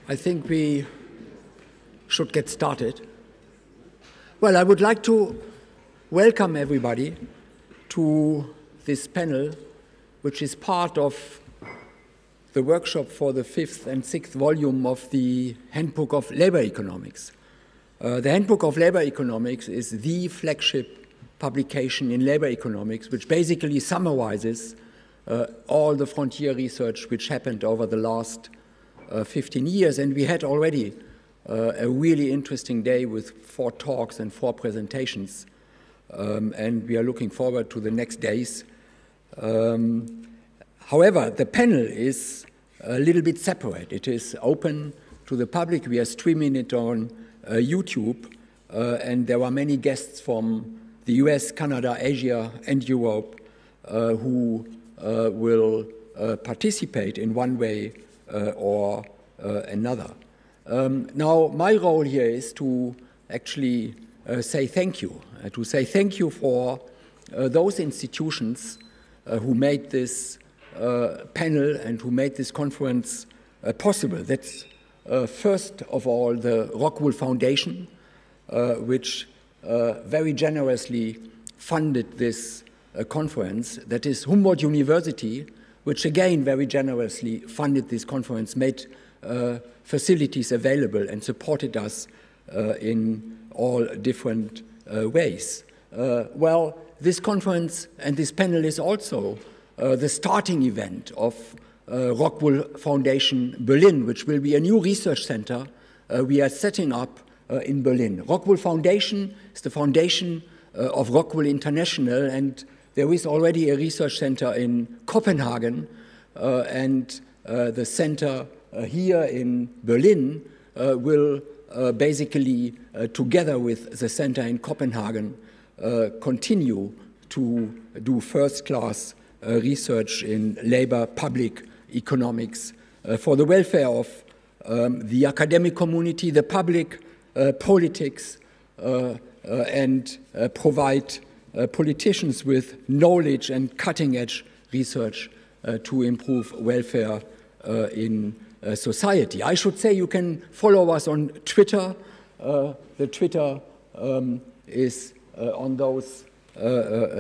I think we should get started. Well, I would like to welcome everybody to this panel, which is part of the workshop for the 5th and 6th volume of the Handbook of Labor Economics. The Handbook of Labor Economics is the flagship publication in labor economics, which basically summarizes all the frontier research which happened over the last 15 years. And we had already a really interesting day with 4 talks and 4 presentations. And we are looking forward to the next days. However, the panel is a little bit separate. It is open to the public. We are streaming it on YouTube. And there are many guests from the US, Canada, Asia, and Europe who will participate in one way or another. Now, my role here is to actually say thank you, for those institutions who made this panel and who made this conference possible. That's first of all the ROCKWOOL Foundation, which very generously funded this conference. That is Humboldt University, which again very generously funded this conference, made facilities available and supported us in all different ways. Well, this conference and this panel is also the starting event of ROCKWOOL Foundation Berlin, which will be a new research center we are setting up in Berlin. ROCKWOOL Foundation is the foundation of ROCKWOOL International, and there is already a research center in Copenhagen, and the center here in Berlin will basically, together with the center in Copenhagen, continue to do first-class research in labor public economics for the welfare of the academic community, the public, politics, and provide politicians with knowledge and cutting-edge research to improve welfare in society. I should say you can follow us on Twitter. The Twitter is on those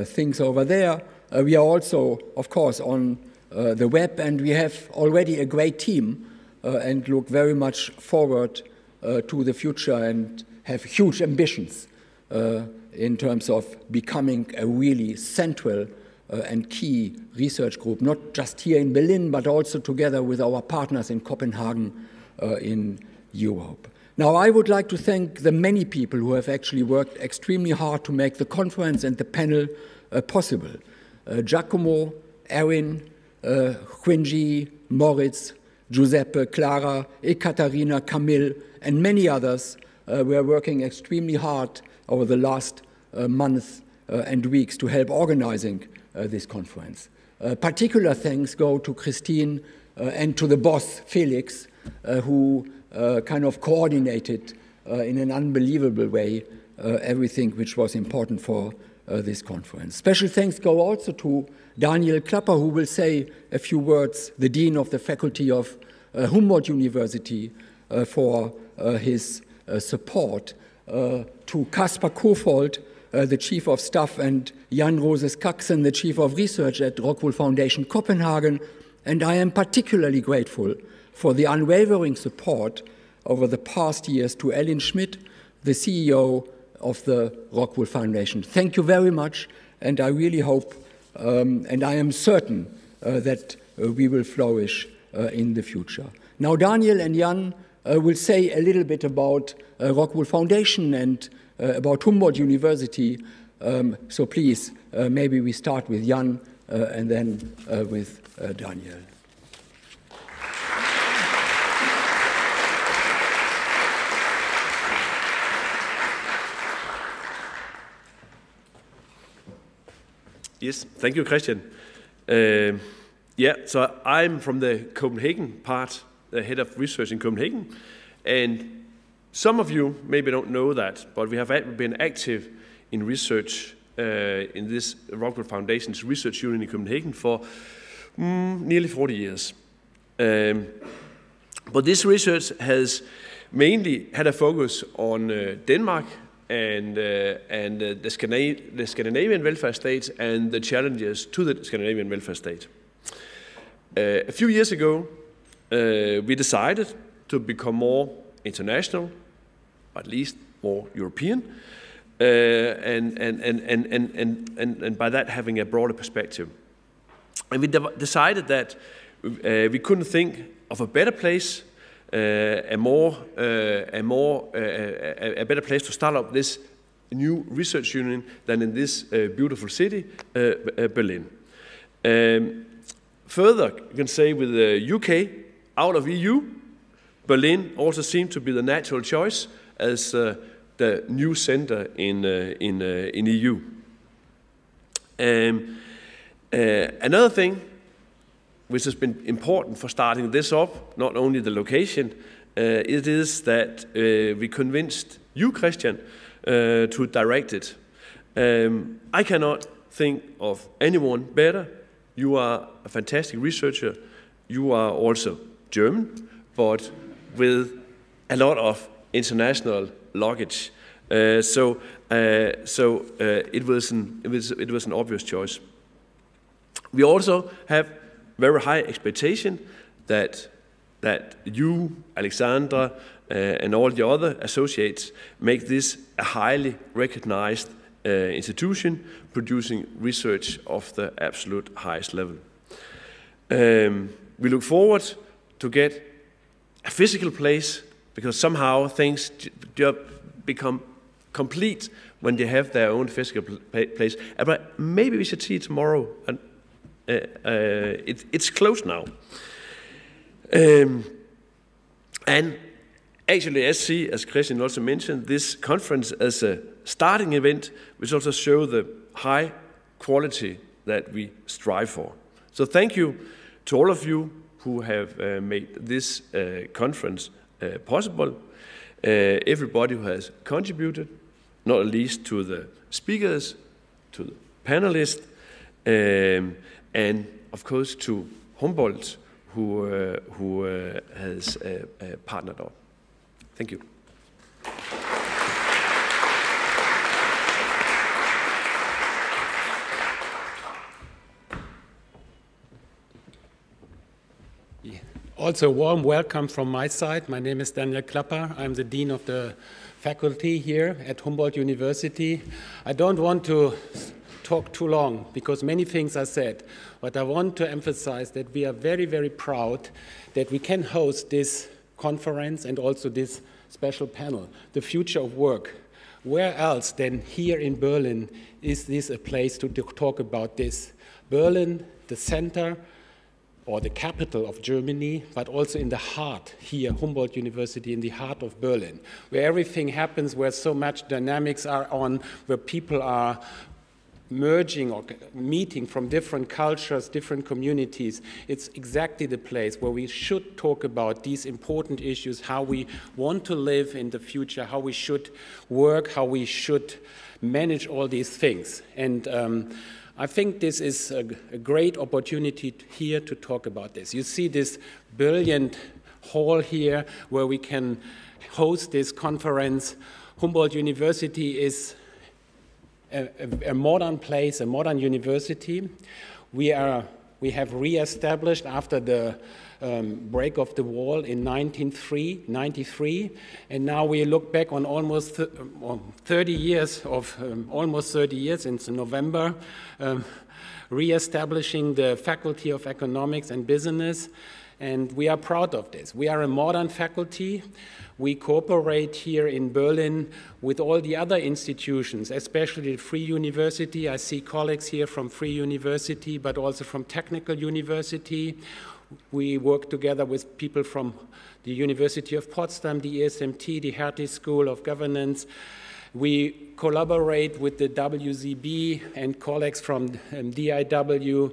things over there. We are also, of course, on the web, and we have already a great team and look very much forward to the future and have huge ambitions in terms of becoming a really central and key research group, not just here in Berlin, but also together with our partners in Copenhagen in Europe. Now, I would like to thank the many people who have actually worked extremely hard to make the conference and the panel possible. Giacomo, Erin, Quinji, Moritz, Giuseppe, Clara, Ekaterina, Camille, and many others were working extremely hard over the last months and weeks to help organizing this conference. Particular thanks go to Christine and to the boss, Felix, who kind of coordinated in an unbelievable way everything which was important for this conference. Special thanks go also to Daniel Klapper, who will say a few words, the Dean of the Faculty of Humboldt University, for his support, to Kaspar Kofold, the Chief of Staff, and Jan Roses Kaksen, the Chief of Research at ROCKWOOL Foundation Copenhagen, and I am particularly grateful for the unwavering support over the past years to Ellen Schmidt, the CEO of the ROCKWOOL Foundation. Thank you very much, and I really hope, and I am certain that we will flourish in the future. Now, Daniel and Jan will say a little bit about ROCKWOOL Foundation and about Humboldt University. So please, maybe we start with Jan and then with Daniel. Yes, thank you, Christian. So I'm from the Copenhagen part, the head of research in Copenhagen, and some of you maybe don't know that, but we have been active in research in this ROCKWOOL Foundation's research unit in Copenhagen for nearly 40 years. But this research has mainly had a focus on Denmark and the Scandinavian welfare state and the challenges to the Scandinavian welfare state. A few years ago, we decided to become more international, or at least more European, and by that having a broader perspective. And we decided that we couldn't think of a better place, a better place to start up this new research union than in this beautiful city, Berlin. Further, you can say with the UK out of EU, Berlin also seemed to be the natural choice as the new center in EU. Another thing which has been important for starting this up, not only the location, it is that we convinced you, Christian, to direct it. I cannot think of anyone better. You are a fantastic researcher. You are also German, but with a lot of international luggage. So it was an obvious choice. We also have very high expectation that you, Alexandra, and all the other associates make this a highly recognized institution producing research of the absolute highest level. We look forward to get a physical place, because somehow things just become complete when they have their own physical place. But maybe we should see it tomorrow. And it's closed now. And actually, as Christian also mentioned, this conference as a starting event, which also show the high quality that we strive for. So thank you to all of you who have made this conference possible. Everybody who has contributed, not least to the speakers, to the panelists, and of course to Humboldt, who has partnered up. Thank you. Also, a warm welcome from my side. My name is Daniel Klapper. I'm the Dean of the faculty here at Humboldt University. I don't want to talk too long because many things are said, but I want to emphasize that we are very, very proud that we can host this conference and also this special panel, The Future of Work. Where else than here in Berlin is this a place to talk about this? Berlin, the center or the capital of Germany, but also in the heart here, Humboldt University, in the heart of Berlin, where everything happens, where so much dynamics are on, where people are merging or meeting from different cultures, different communities. It's exactly the place where we should talk about these important issues, how we want to live in the future, how we should work, how we should manage all these things. And I think this is a great opportunity here to talk about this. You see this brilliant hall here where we can host this conference. Humboldt University is a modern place, a modern university. We have re-established after the break of the wall in 1993, and now we look back on almost 30 years since November, re-establishing the Faculty of Economics and Business, and we are proud of this. We are a modern faculty. We cooperate here in Berlin with all the other institutions, especially the Free University. I see colleagues here from Free University, but also from Technical University. We work together with people from the University of Potsdam, the ESMT, the Hertie School of Governance. We collaborate with the WZB and colleagues from DIW.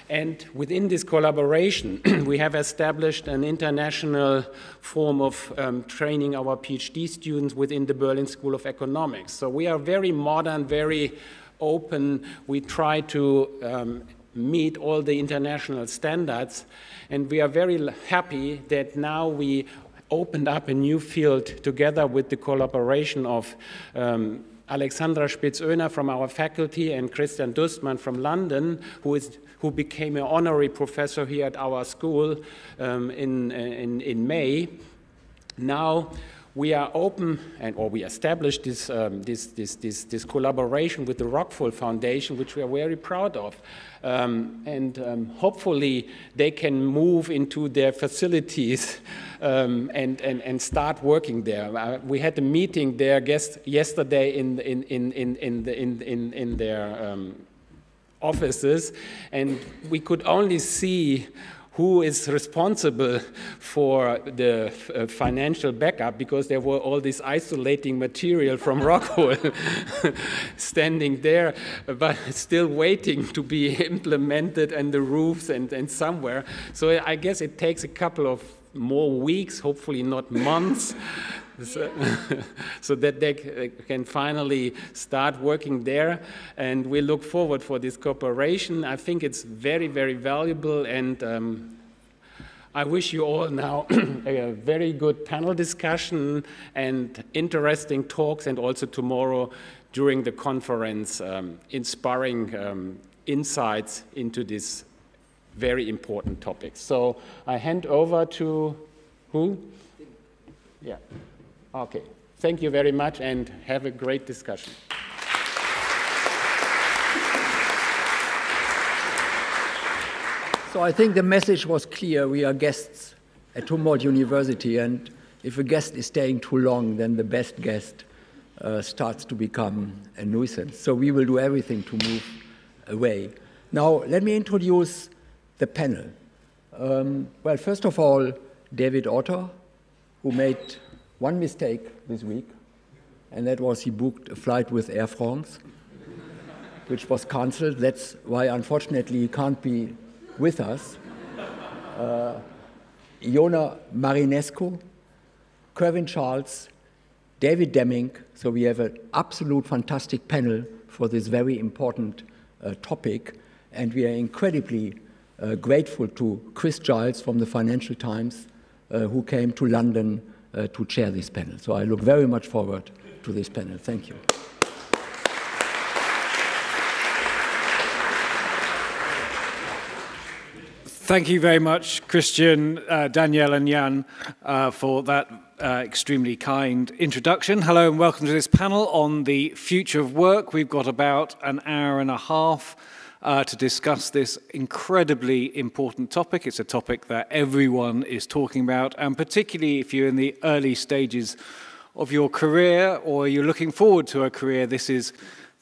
And within this collaboration, we have established an international form of training our PhD students within the Berlin School of Economics. So we are very modern, very open. We try to meet all the international standards. And we are very happy that now we opened up a new field together with the collaboration of Alexandra Spitz-Oehner from our faculty and Christian Dustmann from London, who became an honorary professor here at our school in May. Now we are open, or we established this collaboration with the ROCKWOOL Foundation, which we are very proud of. Hopefully they can move into their facilities and start working there. We had a meeting there yesterday in their offices, and we could only see who is responsible for the financial backup, because there were all this isolating material from ROCKWOOL standing there, but still waiting to be implemented, and the roofs and somewhere. So I guess it takes a couple of more weeks, hopefully not months, so that they can finally start working there. And we look forward for this cooperation. I think it's very, very valuable, and I wish you all now a very good panel discussion and interesting talks, and also tomorrow during the conference, inspiring insights into this very important topic. So I hand over to who? Yeah. Okay. Thank you very much, and have a great discussion. So I think the message was clear. We are guests at Humboldt University, and if a guest is staying too long, then the best guest starts to become a nuisance. So we will do everything to move away. Now, let me introduce the panel. Well, first of all, David Autor, who made one mistake this week, and that was he booked a flight with Air France, which was cancelled. That's why, unfortunately, he can't be with us. Ioana Marinescu, Kerwin Giles, David Deming. So we have an absolute fantastic panel for this very important topic, and we are incredibly grateful to Chris Giles from the Financial Times, who came to London to chair this panel. So I look very much forward to this panel. Thank you. Thank you very much, Christian, Danielle and Jan, for that extremely kind introduction. Hello and welcome to this panel on the future of work. We've got about an hour and a half to discuss this incredibly important topic. It's a topic that everyone is talking about, and particularly if you're in the early stages of your career or you're looking forward to a career, this is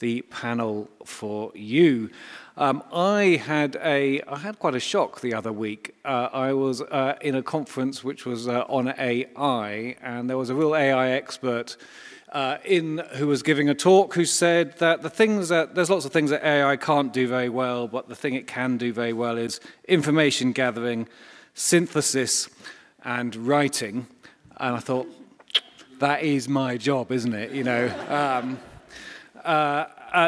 the panel for you. I had quite a shock the other week. I was in a conference which was on AI, and there was a real AI expert who was giving a talk, who said that there's lots of things that AI can't do very well, but the thing it can do very well is information gathering, synthesis, and writing. And I thought, that is my job, isn't it? You know.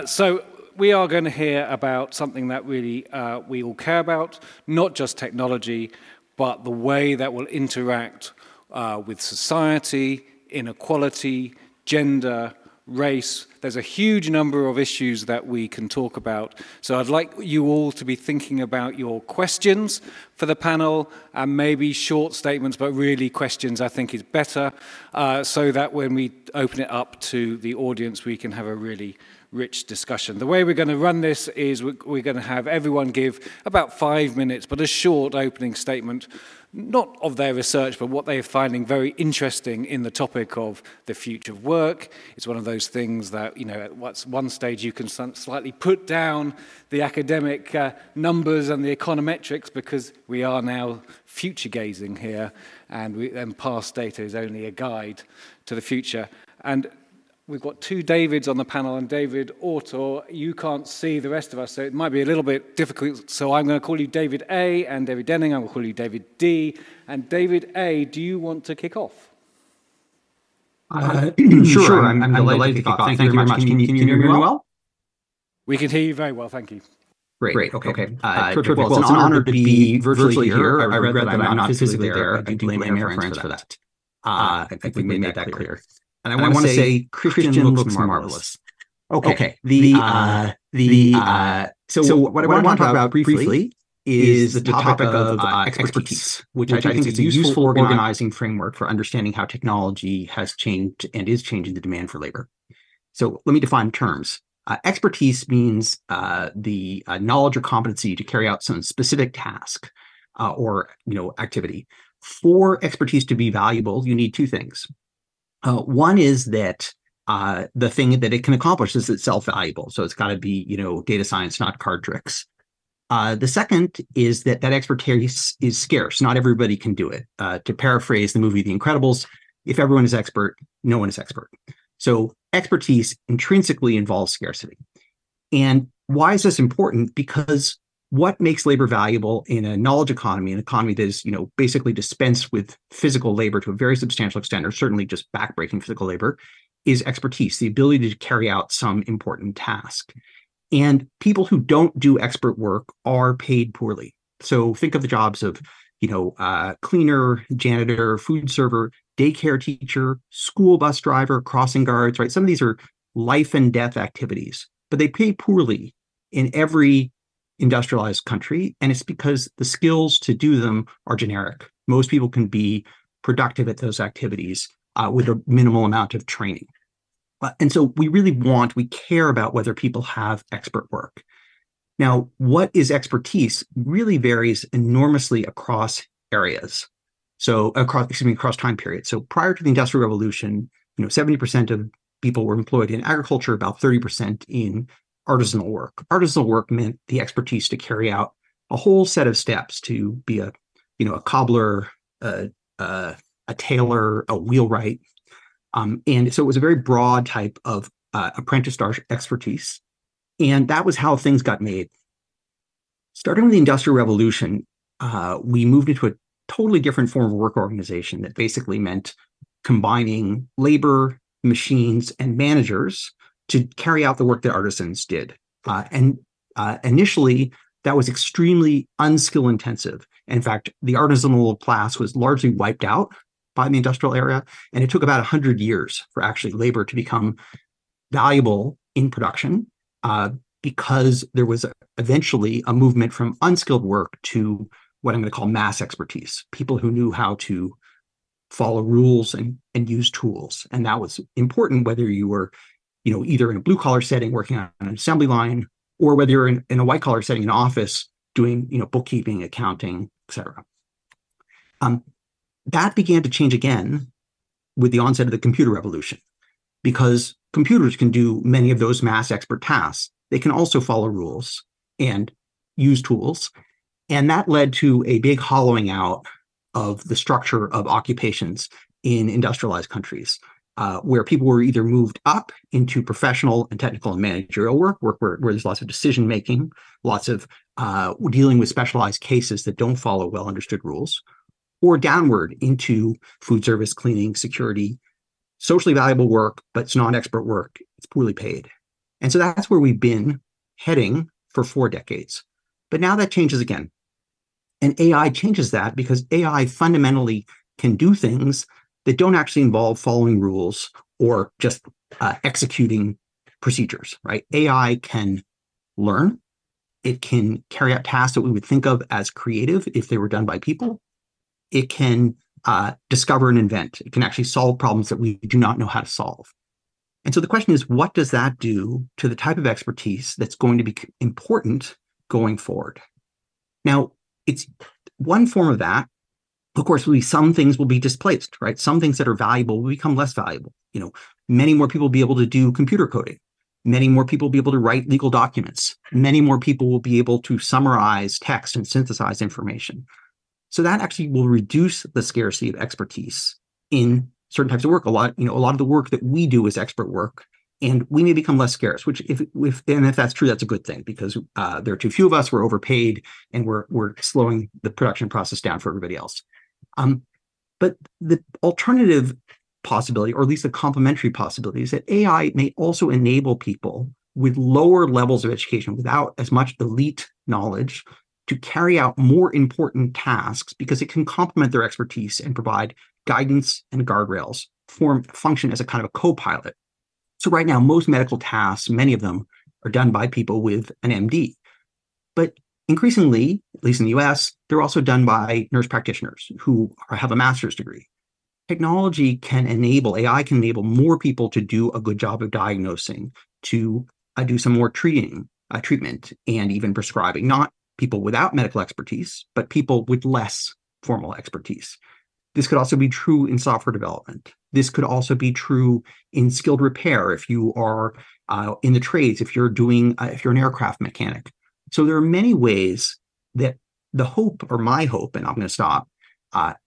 So we are going to hear about something that really we all care about, not just technology, but the way that will interact with society, inequality, gender, race. There's a huge number of issues that we can talk about. So I'd like you all to be thinking about your questions for the panel, and maybe short statements, but really questions I think is better, so that when we open it up to the audience, we can have a really rich discussion. The way we're going to run this is we're going to have everyone give about 5 minutes, but a short opening statement, not of their research, but what they're finding very interesting in the topic of the future of work. It's one of those things that, you know, at one stage you can slightly put down the academic numbers and the econometrics, because we are now future gazing here, and past data is only a guide to the future. And we've got two Davids on the panel, and David Autor, you can't see the rest of us, so it might be a little bit difficult. So I'm going to call you David A, and David Denning, I'm going to call you David D. And David A, do you want to kick off? Sure, I'm delighted to kick off. Thank you very much. Can you hear me well? We can hear you very well, thank you. Great. Okay. Terrific. Well, it's an honor to be virtually here. I regret that I'm not physically there. I do blame Air France for that. I think we made that clear. And I want to say Christian looks marvelous. Okay. So what I want to talk about briefly is the topic of expertise, which I think is a useful organizing framework for understanding how technology has changed and is changing the demand for labor. So let me define terms. Expertise means the knowledge or competency to carry out some specific task or activity. For expertise to be valuable, you need two things. One is that the thing that it can accomplish is itself valuable. So it's got to be data science, not card tricks. The second is that expertise is scarce. Not everybody can do it. To paraphrase the movie The Incredibles, if everyone is expert, no one is expert. So expertise intrinsically involves scarcity. And why is this important? Because what makes labor valuable in a knowledge economy, an economy that is, basically dispensed with physical labor to a very substantial extent, or certainly just backbreaking physical labor, is expertise, the ability to carry out some important task. And people who don't do expert work are paid poorly. So think of the jobs of, cleaner, janitor, food server, daycare teacher, school bus driver, crossing guards, right? Some of these are life and death activities, but they pay poorly in every industrialized country. And it's because the skills to do them are generic. Most people can be productive at those activities with a minimal amount of training. And so we care about whether people have expert work. Now, what is expertise really varies enormously across areas. So across time periods. So prior to the Industrial Revolution, 70% of people were employed in agriculture, about 30% in artisanal work. Artisanal work meant the expertise to carry out a whole set of steps to be a cobbler, a tailor, a wheelwright. And so it was a very broad type of apprentice expertise. And that was how things got made. Starting with the Industrial Revolution, we moved into a totally different form of work organization that basically meant combining labor, machines, and managers to carry out the work that artisans did. Initially, that was extremely unskill intensive. In fact, the artisanal class was largely wiped out by the industrial era, and it took about 100 years for actually labor to become valuable in production because there was eventually a movement from unskilled work to what I'm going to call mass expertise, people who knew how to follow rules and use tools. And that was important whether you were, either in a blue collar setting working on an assembly line, or whether you're in a white collar setting in an office doing, bookkeeping, accounting, etc. That began to change again with the onset of the computer revolution, because computers can do many of those mass expert tasks. They can also follow rules and use tools. And that led to a big hollowing out of the structure of occupations in industrialized countries, where people were either moved up into professional and technical and managerial work where there's lots of decision making, lots of dealing with specialized cases that don't follow well understood rules, or downward into food service, cleaning, security, socially valuable work, but it's non-expert work. It's poorly paid. And so that's where we've been heading for 4 decades. But now that changes again. And AI changes that because AI fundamentally can do things that don't actually involve following rules or just executing procedures, right? AI can learn. It can carry out tasks that we would think of as creative if they were done by people. It can discover and invent. It can actually solve problems that we do not know how to solve. And so the question is, what does that do to the type of expertise that's going to be important going forward? Now, it's one form of that. Of course, some things will be displaced, right? Some things that are valuable will become less valuable. Many more people will be able to do computer coding. Many more people will be able to write legal documents. Many more people will be able to summarize text and synthesize information. So that actually will reduce the scarcity of expertise in certain types of work. A lot of the work that we do is expert work, and we may become less scarce. Which, if that's true, that's a good thing, because there are too few of us. We're overpaid, and we're slowing the production process down for everybody else. But the alternative possibility, or at least the complementary possibility, is that AI may also enable people with lower levels of education, without as much elite knowledge, to carry out more important tasks because it can complement their expertise and provide guidance and guardrails, function as a kind of a co-pilot. So right now, most medical tasks, many of them, are done by people with an MD. But increasingly, at least in the US, they're also done by nurse practitioners who have a master's degree. Technology can enable, AI can enable more people to do a good job of diagnosing, to do some more treatment, and even prescribing, not people without medical expertise, but people with less formal expertise. This could also be true in software development. This could also be true in skilled repair if you are in the trades, if you're an aircraft mechanic. So there are many ways that the hope, or my hope, and I'm going to stop,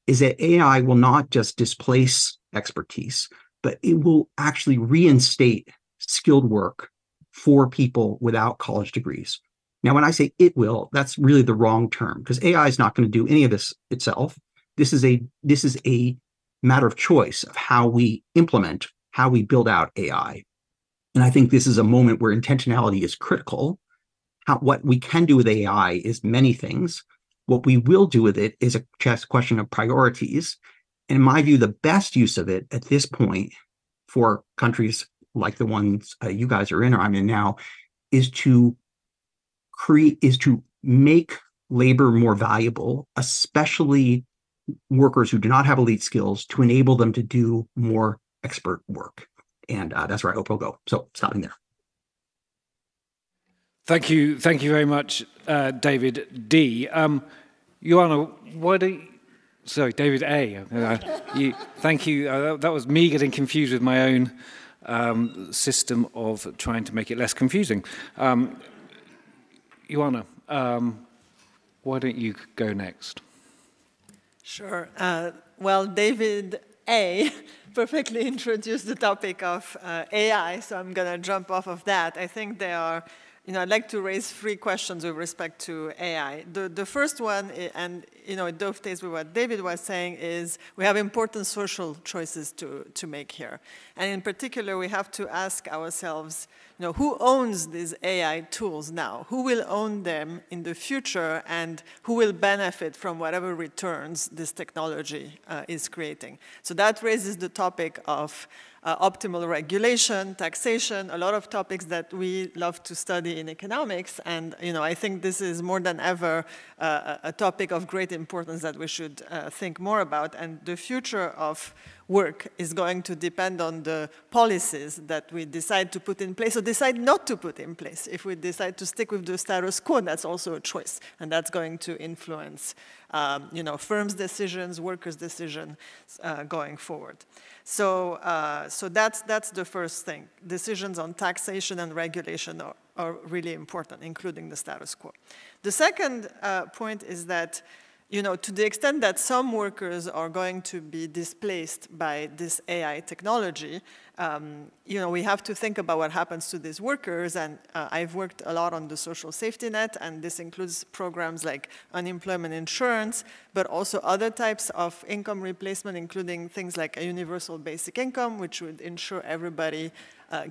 is that AI will not just displace expertise, but it will actually reinstate skilled work for people without college degrees. Now, when I say it will, that's really the wrong term, because AI is not going to do any of this itself. This is a matter of choice of how we implement, how we build out AI. And I think this is a moment where intentionality is critical. What we can do with AI is many things. What we will do with it is a question of priorities. And in my view, the best use of it at this point for countries like the ones you guys are in, or I'm in now, is to make labor more valuable, especially workers who do not have elite skills, to enable them to do more expert work. And that's where I hope we'll go. So stopping there. Thank you very much, David D. Ioana, why do you, sorry, David A. Thank you. That was me getting confused with my own system of trying to make it less confusing. Ioana, why don't you go next? Sure. Well, David A. perfectly introduced the topic of AI, so I'm going to jump off of that. I think there are, I'd like to raise 3 questions with respect to AI. The first one, and it dovetails with what David was saying, is we have important social choices to make here. And in particular, we have to ask ourselves, who owns these AI tools now? Who will own them in the future, and who will benefit from whatever returns this technology is creating? So that raises the topic of optimal regulation, taxation, a lot of topics that we love to study in economics. And I think this is more than ever a topic of great importance that we should think more about. And the future of work is going to depend on the policies that we decide to put in place or decide not to put in place. If we decide to stick with the status quo, that's also a choice. And that's going to influence firms' decisions, workers' decisions going forward. So that's the first thing. Decisions on taxation and regulation are really important, including the status quo. The second point is that, to the extent that some workers are going to be displaced by this AI technology, we have to think about what happens to these workers. And I've worked a lot on the social safety net, and this includes programs like unemployment insurance, but also other types of income replacement, including things like a universal basic income, which would ensure everybody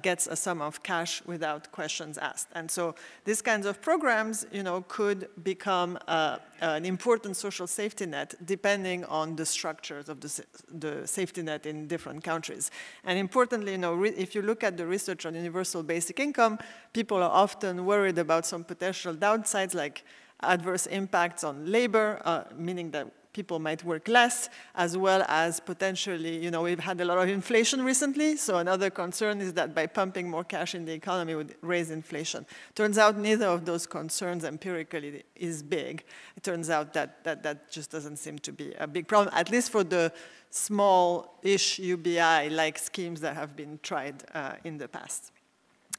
gets a sum of cash without questions asked. And so these kinds of programs, could become an important social safety net depending on the structures of the safety net in different countries. And importantly, if you look at the research on universal basic income, people are often worried about some potential downsides like adverse impacts on labor, meaning that people might work less, as well as potentially, we've had a lot of inflation recently, so another concern is that by pumping more cash in the economy would raise inflation. Turns out neither of those concerns empirically is big. It turns out that just doesn't seem to be a big problem, at least for the small-ish UBI-like schemes that have been tried in the past.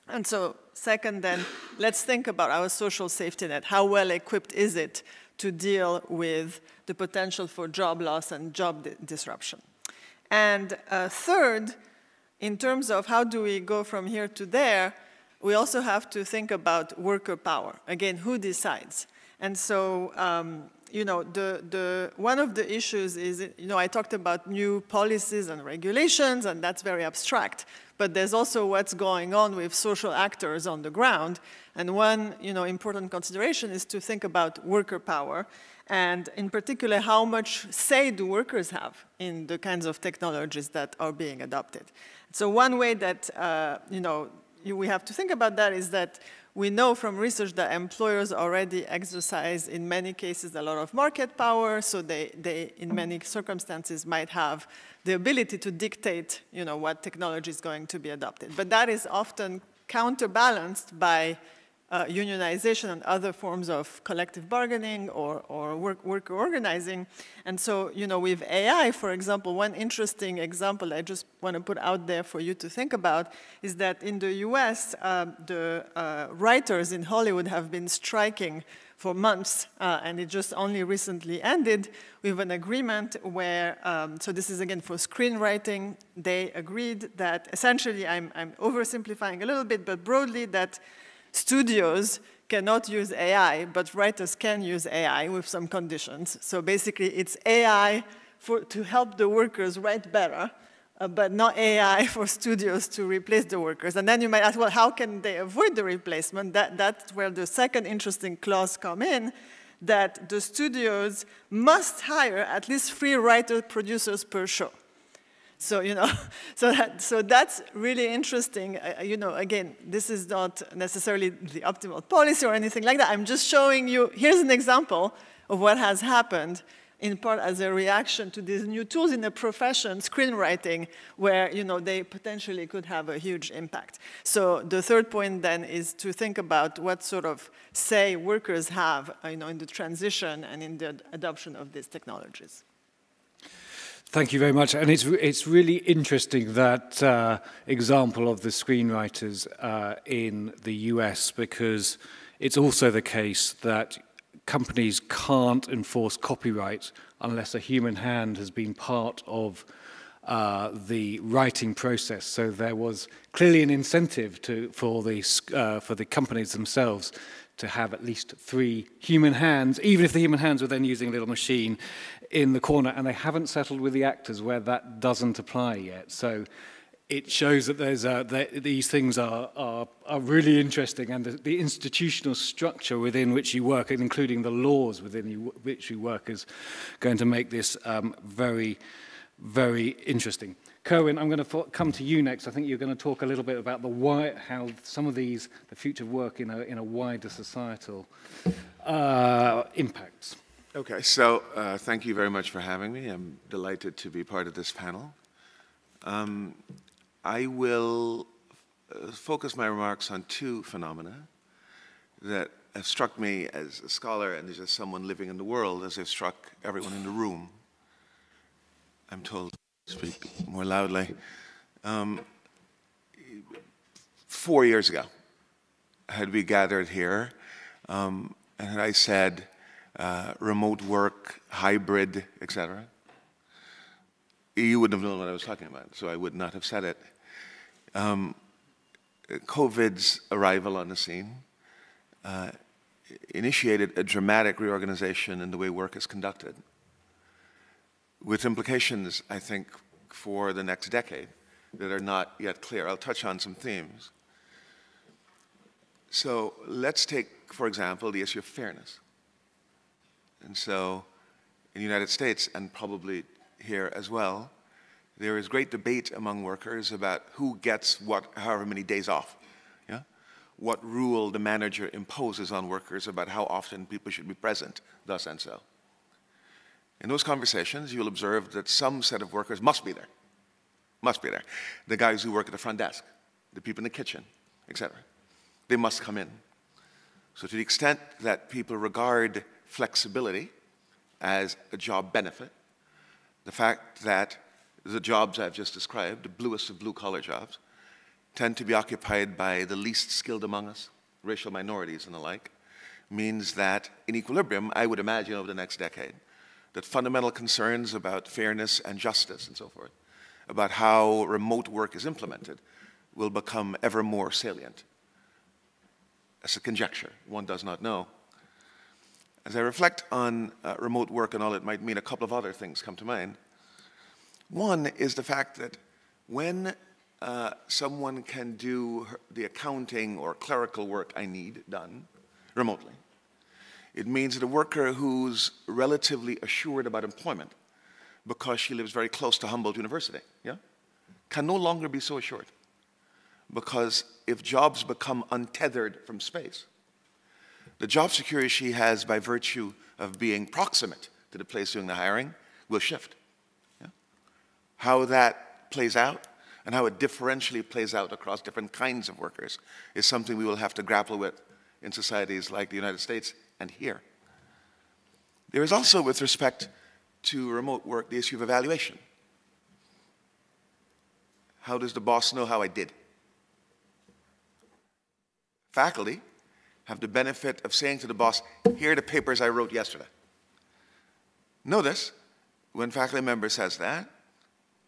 And so second then, let's think about our social safety net. How well equipped is it to deal with the potential for job loss and job disruption? And third, in terms of how do we go from here to there, we also have to think about worker power. Again, who decides? And so, one of the issues is, I talked about new policies and regulations, and that's very abstract. but there's also what's going on with social actors on the ground. And one important consideration is to think about worker power, and in particular, how much say do workers have in the kinds of technologies that are being adopted. So one way that we have to think about that is that we know from research that employers already exercise, in many cases, a lot of market power, so they in many circumstances, might have the ability to dictate what technology is going to be adopted. But that is often counterbalanced by unionization and other forms of collective bargaining or worker organizing. And so, with AI, for example, one interesting example I just want to put out there for you to think about is that in the US, the writers in Hollywood have been striking for months, and it just only recently ended with an agreement where, so this is again for screenwriting, they agreed that essentially, I'm oversimplifying a little bit, but broadly that studios cannot use AI, but writers can use AI with some conditions. So basically, it's AI to help the workers write better, but not AI for studios to replace the workers. And then you might ask, well, how can they avoid the replacement? That's where the second interesting clause come in, that the studios must hire at least 3 writer-producers per show. So, so that's really interesting. Again, this is not necessarily the optimal policy or anything like that. I'm just showing you, here's an example of what has happened in part as a reaction to these new tools in the profession, screenwriting, where they potentially could have a huge impact. So the third point then is to think about what sort of say workers have in the transition and in the adoption of these technologies. Thank you very much. And it's really interesting, that example of the screenwriters in the US, because it's also the case that companies can't enforce copyright unless a human hand has been part of the writing process. So there was clearly an incentive for the companies themselves to have at least 3 human hands, even if the human hands were then using a little machine in the corner, and they haven't settled with the actors where that doesn't apply yet. So it shows that these things are really interesting, and the institutional structure within which you work, and including the laws within which you work, is going to make this very, very interesting. Kerwin, I'm going to come to you next. I think you're going to talk a little bit about how some of the future of work in a wider societal impacts. Okay, so thank you very much for having me. I'm delighted to be part of this panel. I will focus my remarks on 2 phenomena that have struck me as a scholar and as someone living in the world, as they've struck everyone in the room. I'm told to speak more loudly. 4 years ago, had we gathered here, and had I said remote work, hybrid, etc., you wouldn't have known what I was talking about, so I would not have said it. COVID's arrival on the scene initiated a dramatic reorganization in the way work is conducted, with implications, I think, for the next decade that are not yet clear. I'll touch on some themes. So let's take, for example, the issue of fairness. And so in the United States, and probably here as well, there is great debate among workers about who gets however many days off. Yeah? What rule the manager imposes on workers about how often people should be present, thus and so. In those conversations, you'll observe that some set of workers must be there. Must be there. The guys who work at the front desk, the people in the kitchen, etc. They must come in. So to the extent that people regard flexibility as a job benefit, the fact that the jobs I've just described, the bluest of blue-collar jobs, tend to be occupied by the least skilled among us, racial minorities and the like, means that in equilibrium, I would imagine over the next decade, that fundamental concerns about fairness and justice and so forth, about how remote work is implemented, will become ever more salient. As a conjecture, one does not know. As I reflect on remote work and all it might mean, a couple of other things come to mind. One is the fact that when someone can do the accounting or clerical work I need done remotely. It means that a worker who's relatively assured about employment because she lives very close to Humboldt University, yeah, can no longer be so assured. Because if jobs become untethered from space, the job security she has by virtue of being proximate to the place doing the hiring will shift. Yeah? How that plays out and how it differentially plays out across different kinds of workers is something we will have to grapple with in societies like the United States and here. There is also, with respect to remote work, the issue of evaluation. How does the boss know how I did? Faculty have the benefit of saying to the boss, here are the papers I wrote yesterday. Notice, when faculty member says that,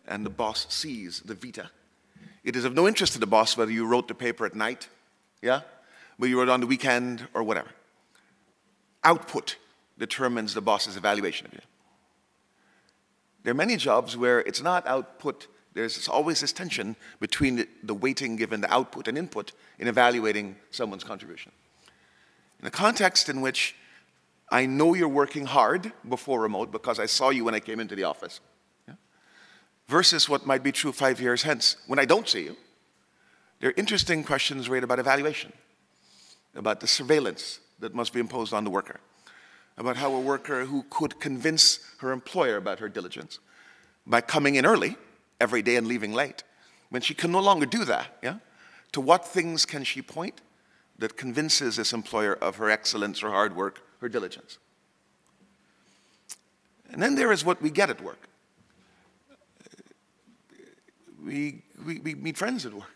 and the boss sees the vita, it is of no interest to the boss whether you wrote the paper at night, yeah, whether you wrote it on the weekend or whatever. Output determines the boss's evaluation of you. There are many jobs where it's not output. There's always this tension between the weighting given to output and input in evaluating someone's contribution. In a context in which I know you're working hard before remote because I saw you when I came into the office, yeah, versus what might be true 5 years hence when I don't see you, there are interesting questions raised about evaluation, about the surveillance that must be imposed on the worker, about how a worker who could convince her employer about her diligence by coming in early every day and leaving late, when she can no longer do that, yeah? To what things can she point that convinces this employer of her excellence, her hard work, her diligence? And then there is what we get at work. We meet friends at work.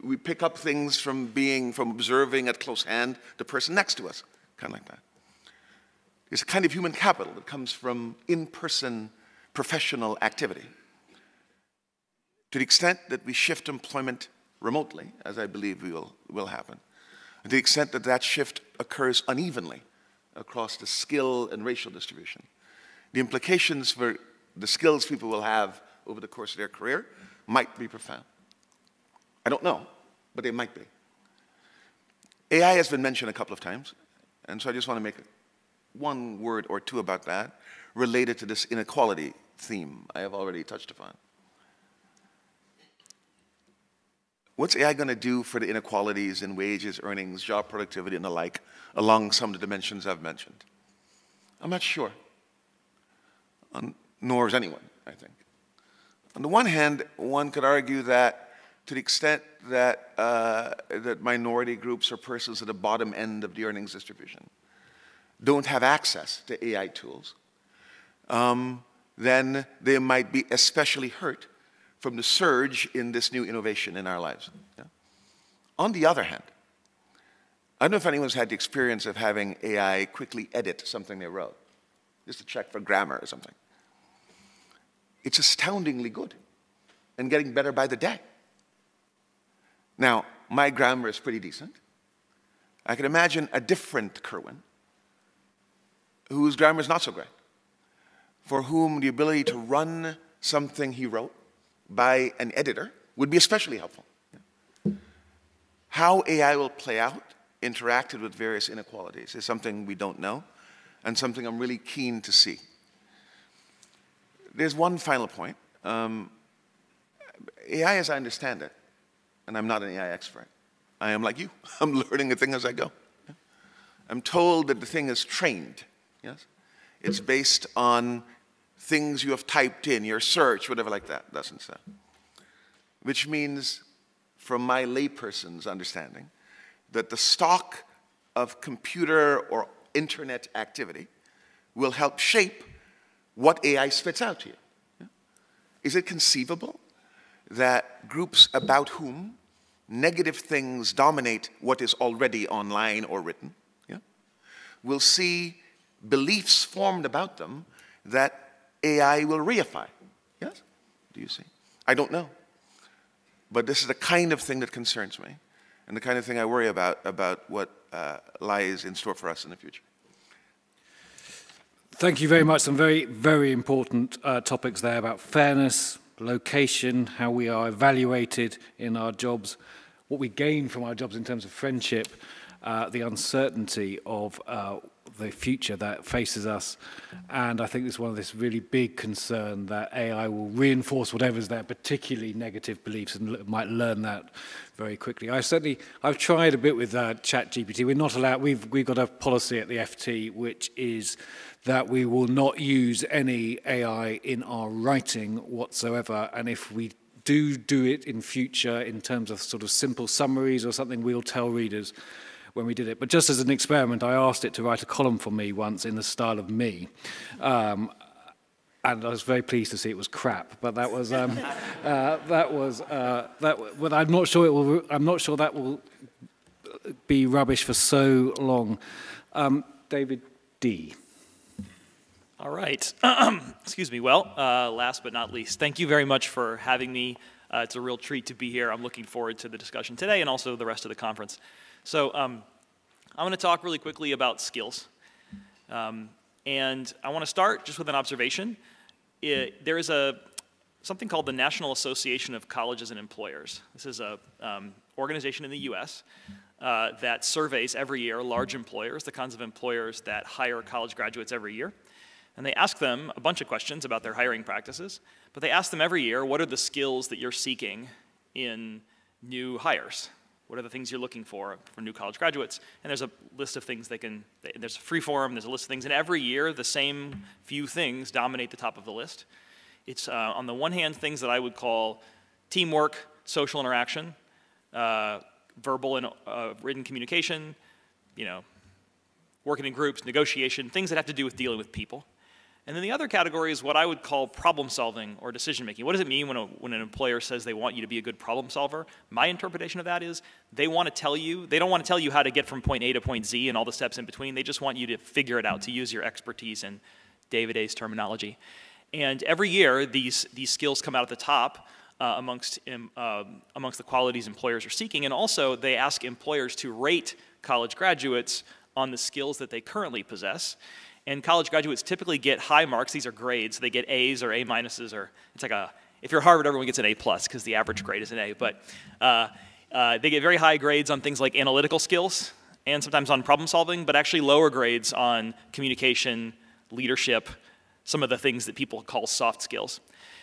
We pick up things from observing at close hand the person next to us, kind of like that. There's a kind of human capital that comes from in-person professional activity. To the extent that we shift employment remotely, as I believe will happen, and to the extent that that shift occurs unevenly across the skill and racial distribution, the implications for the skills people will have over the course of their career might be profound. I don't know, but they might be. AI has been mentioned a couple of times, and so I just want to make one word or two about that related to this inequality theme I have already touched upon. What's AI going to do for the inequalities in wages, earnings, job productivity, and the like, along some of the dimensions I've mentioned? I'm not sure, nor is anyone, I think. On the one hand, one could argue that to the extent that, that minority groups or persons at the bottom end of the earnings distribution don't have access to AI tools, then they might be especially hurt from the surge in this new innovation in our lives. Yeah? On the other hand, I don't know if anyone's had the experience of having AI quickly edit something they wrote, just to check for grammar or something. It's astoundingly good and getting better by the day. Now, my grammar is pretty decent. I can imagine a different Kerwin whose grammar is not so great, for whom the ability to run something he wrote by an editor would be especially helpful. How AI will play out, interacted with various inequalities, is something we don't know, and something I'm really keen to see. There's one final point. AI, as I understand it, and I'm not an AI expert, I am like you. I'm learning the thing as I go. I'm told that the thing is trained. Yes? It's based on things you have typed in, your search, whatever like that, doesn't say. Which means, from my layperson's understanding, that the stock of computer or internet activity will help shape what AI spits out to you. Yeah? Is it conceivable that groups about whom negative things dominate what is already online or written, yeah, will see beliefs formed about them that AI will reify? Yes? Do you see? I don't know. But this is the kind of thing that concerns me and the kind of thing I worry about what lies in store for us in the future. Thank you very much. Some very, very important topics there about fairness, location, how we are evaluated in our jobs, what we gain from our jobs in terms of friendship, the uncertainty of the future that faces us. And I think it's one of this really big concern that AI will reinforce whatever's their particularly negative beliefs and might learn that very quickly. I've tried a bit with ChatGPT. We're not allowed, we've got a policy at the FT which is that we will not use any AI in our writing whatsoever. And if we do it in future in terms of sort of simple summaries or something, we'll tell readers when we did it. But just as an experiment, I asked it to write a column for me once in the style of me. And I was very pleased to see it was crap. But that was, but I'm not sure that will be rubbish for so long. David D. All right. Excuse me. Well, last but not least, thank you very much for having me. It's a real treat to be here. I'm looking forward to the discussion today and also the rest of the conference. So I'm going to talk really quickly about skills. And I want to start just with an observation. There is something called the National Association of Colleges and Employers. This is an organization in the US that surveys every year large employers, the kinds of employers that hire college graduates every year. And they ask them a bunch of questions about their hiring practices, but they ask them every year, what are the skills that you're seeking in new hires? What are the things you're looking for new college graduates? And there's a list of things there's a free form, there's a list of things, and every year the same few things dominate the top of the list. It's on the one hand things that I would call teamwork, social interaction, verbal and written communication, working in groups, negotiation, things that have to do with dealing with people. And then the other category is what I would call problem solving or decision making. What does it mean when an employer says they want you to be a good problem solver? My interpretation of that is they don't want to tell you how to get from point A to point Z and all the steps in between. They just want you to figure it out, to use your expertise in David A's terminology. And every year these skills come out at the top amongst the qualities employers are seeking. And also they ask employers to rate college graduates on the skills that they currently possess. And college graduates typically get high marks. These are grades. They get A's or A minuses, or it's like if you're Harvard, everyone gets an A plus because the average grade is an A. But they get very high grades on things like analytical skills and sometimes on problem solving, but actually lower grades on communication, leadership, some of the things that people call soft skills.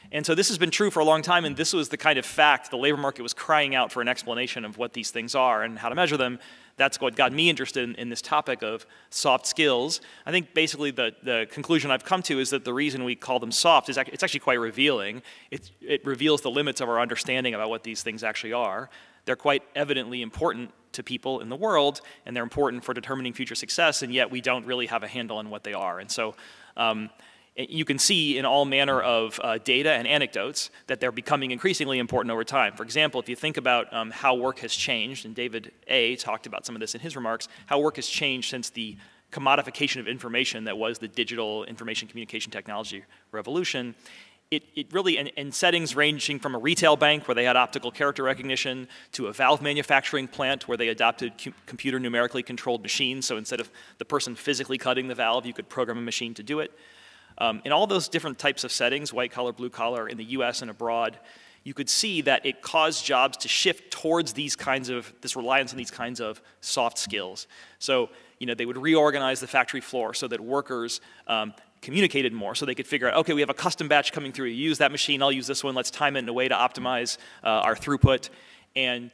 And so this has been true for a long time, and this was the kind of fact the labor market was crying out for an explanation of what these things are and how to measure them. That's what got me interested in this topic of soft skills. I think basically the conclusion I've come to is that the reason we call them soft is it's actually quite revealing. It reveals the limits of our understanding about what these things actually are. They're quite evidently important to people in the world, and they're important for determining future success, and yet we don't really have a handle on what they are. And so you can see in all manner of data and anecdotes that they're becoming increasingly important over time. For example, if you think about how work has changed, and David A. talked about some of this in his remarks, how work has changed since the commodification of information that was the digital information communication technology revolution. It really, in settings ranging from a retail bank where they had optical character recognition to a valve manufacturing plant where they adopted computer numerically controlled machines, so instead of the person physically cutting the valve, you could program a machine to do it. In all those different types of settings, white collar, blue collar, in the US and abroad, you could see that it caused jobs to shift towards this reliance on these kinds of soft skills. So, they would reorganize the factory floor so that workers communicated more, so they could figure out, okay, we have a custom batch coming through, you use that machine, I'll use this one, let's time it in a way to optimize our throughput. And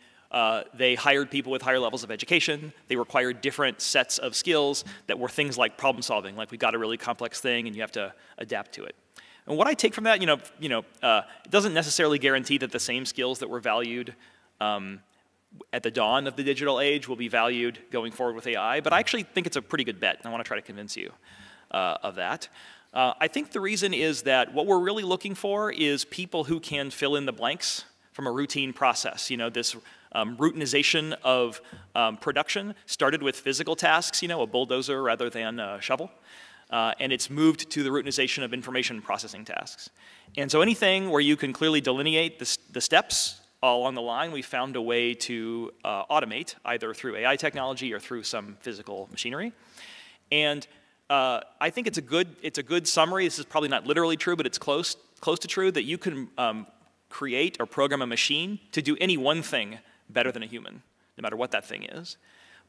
they hired people with higher levels of education. They required different sets of skills that were things like problem solving, like we got a really complex thing and you have to adapt to it. And what I take from that, it doesn't necessarily guarantee that the same skills that were valued at the dawn of the digital age will be valued going forward with AI, but I actually think it's a pretty good bet, and I want to try to convince you of that. I think the reason is that what we're really looking for is people who can fill in the blanks from a routine process. This routinization of production started with physical tasks, a bulldozer rather than a shovel, and it's moved to the routinization of information processing tasks. And so anything where you can clearly delineate the steps all along the line, we found a way to automate, either through AI technology or through some physical machinery. And I think it's a good summary. This is probably not literally true, but it's close to true, that you can create or program a machine to do any one thing better than a human, no matter what that thing is.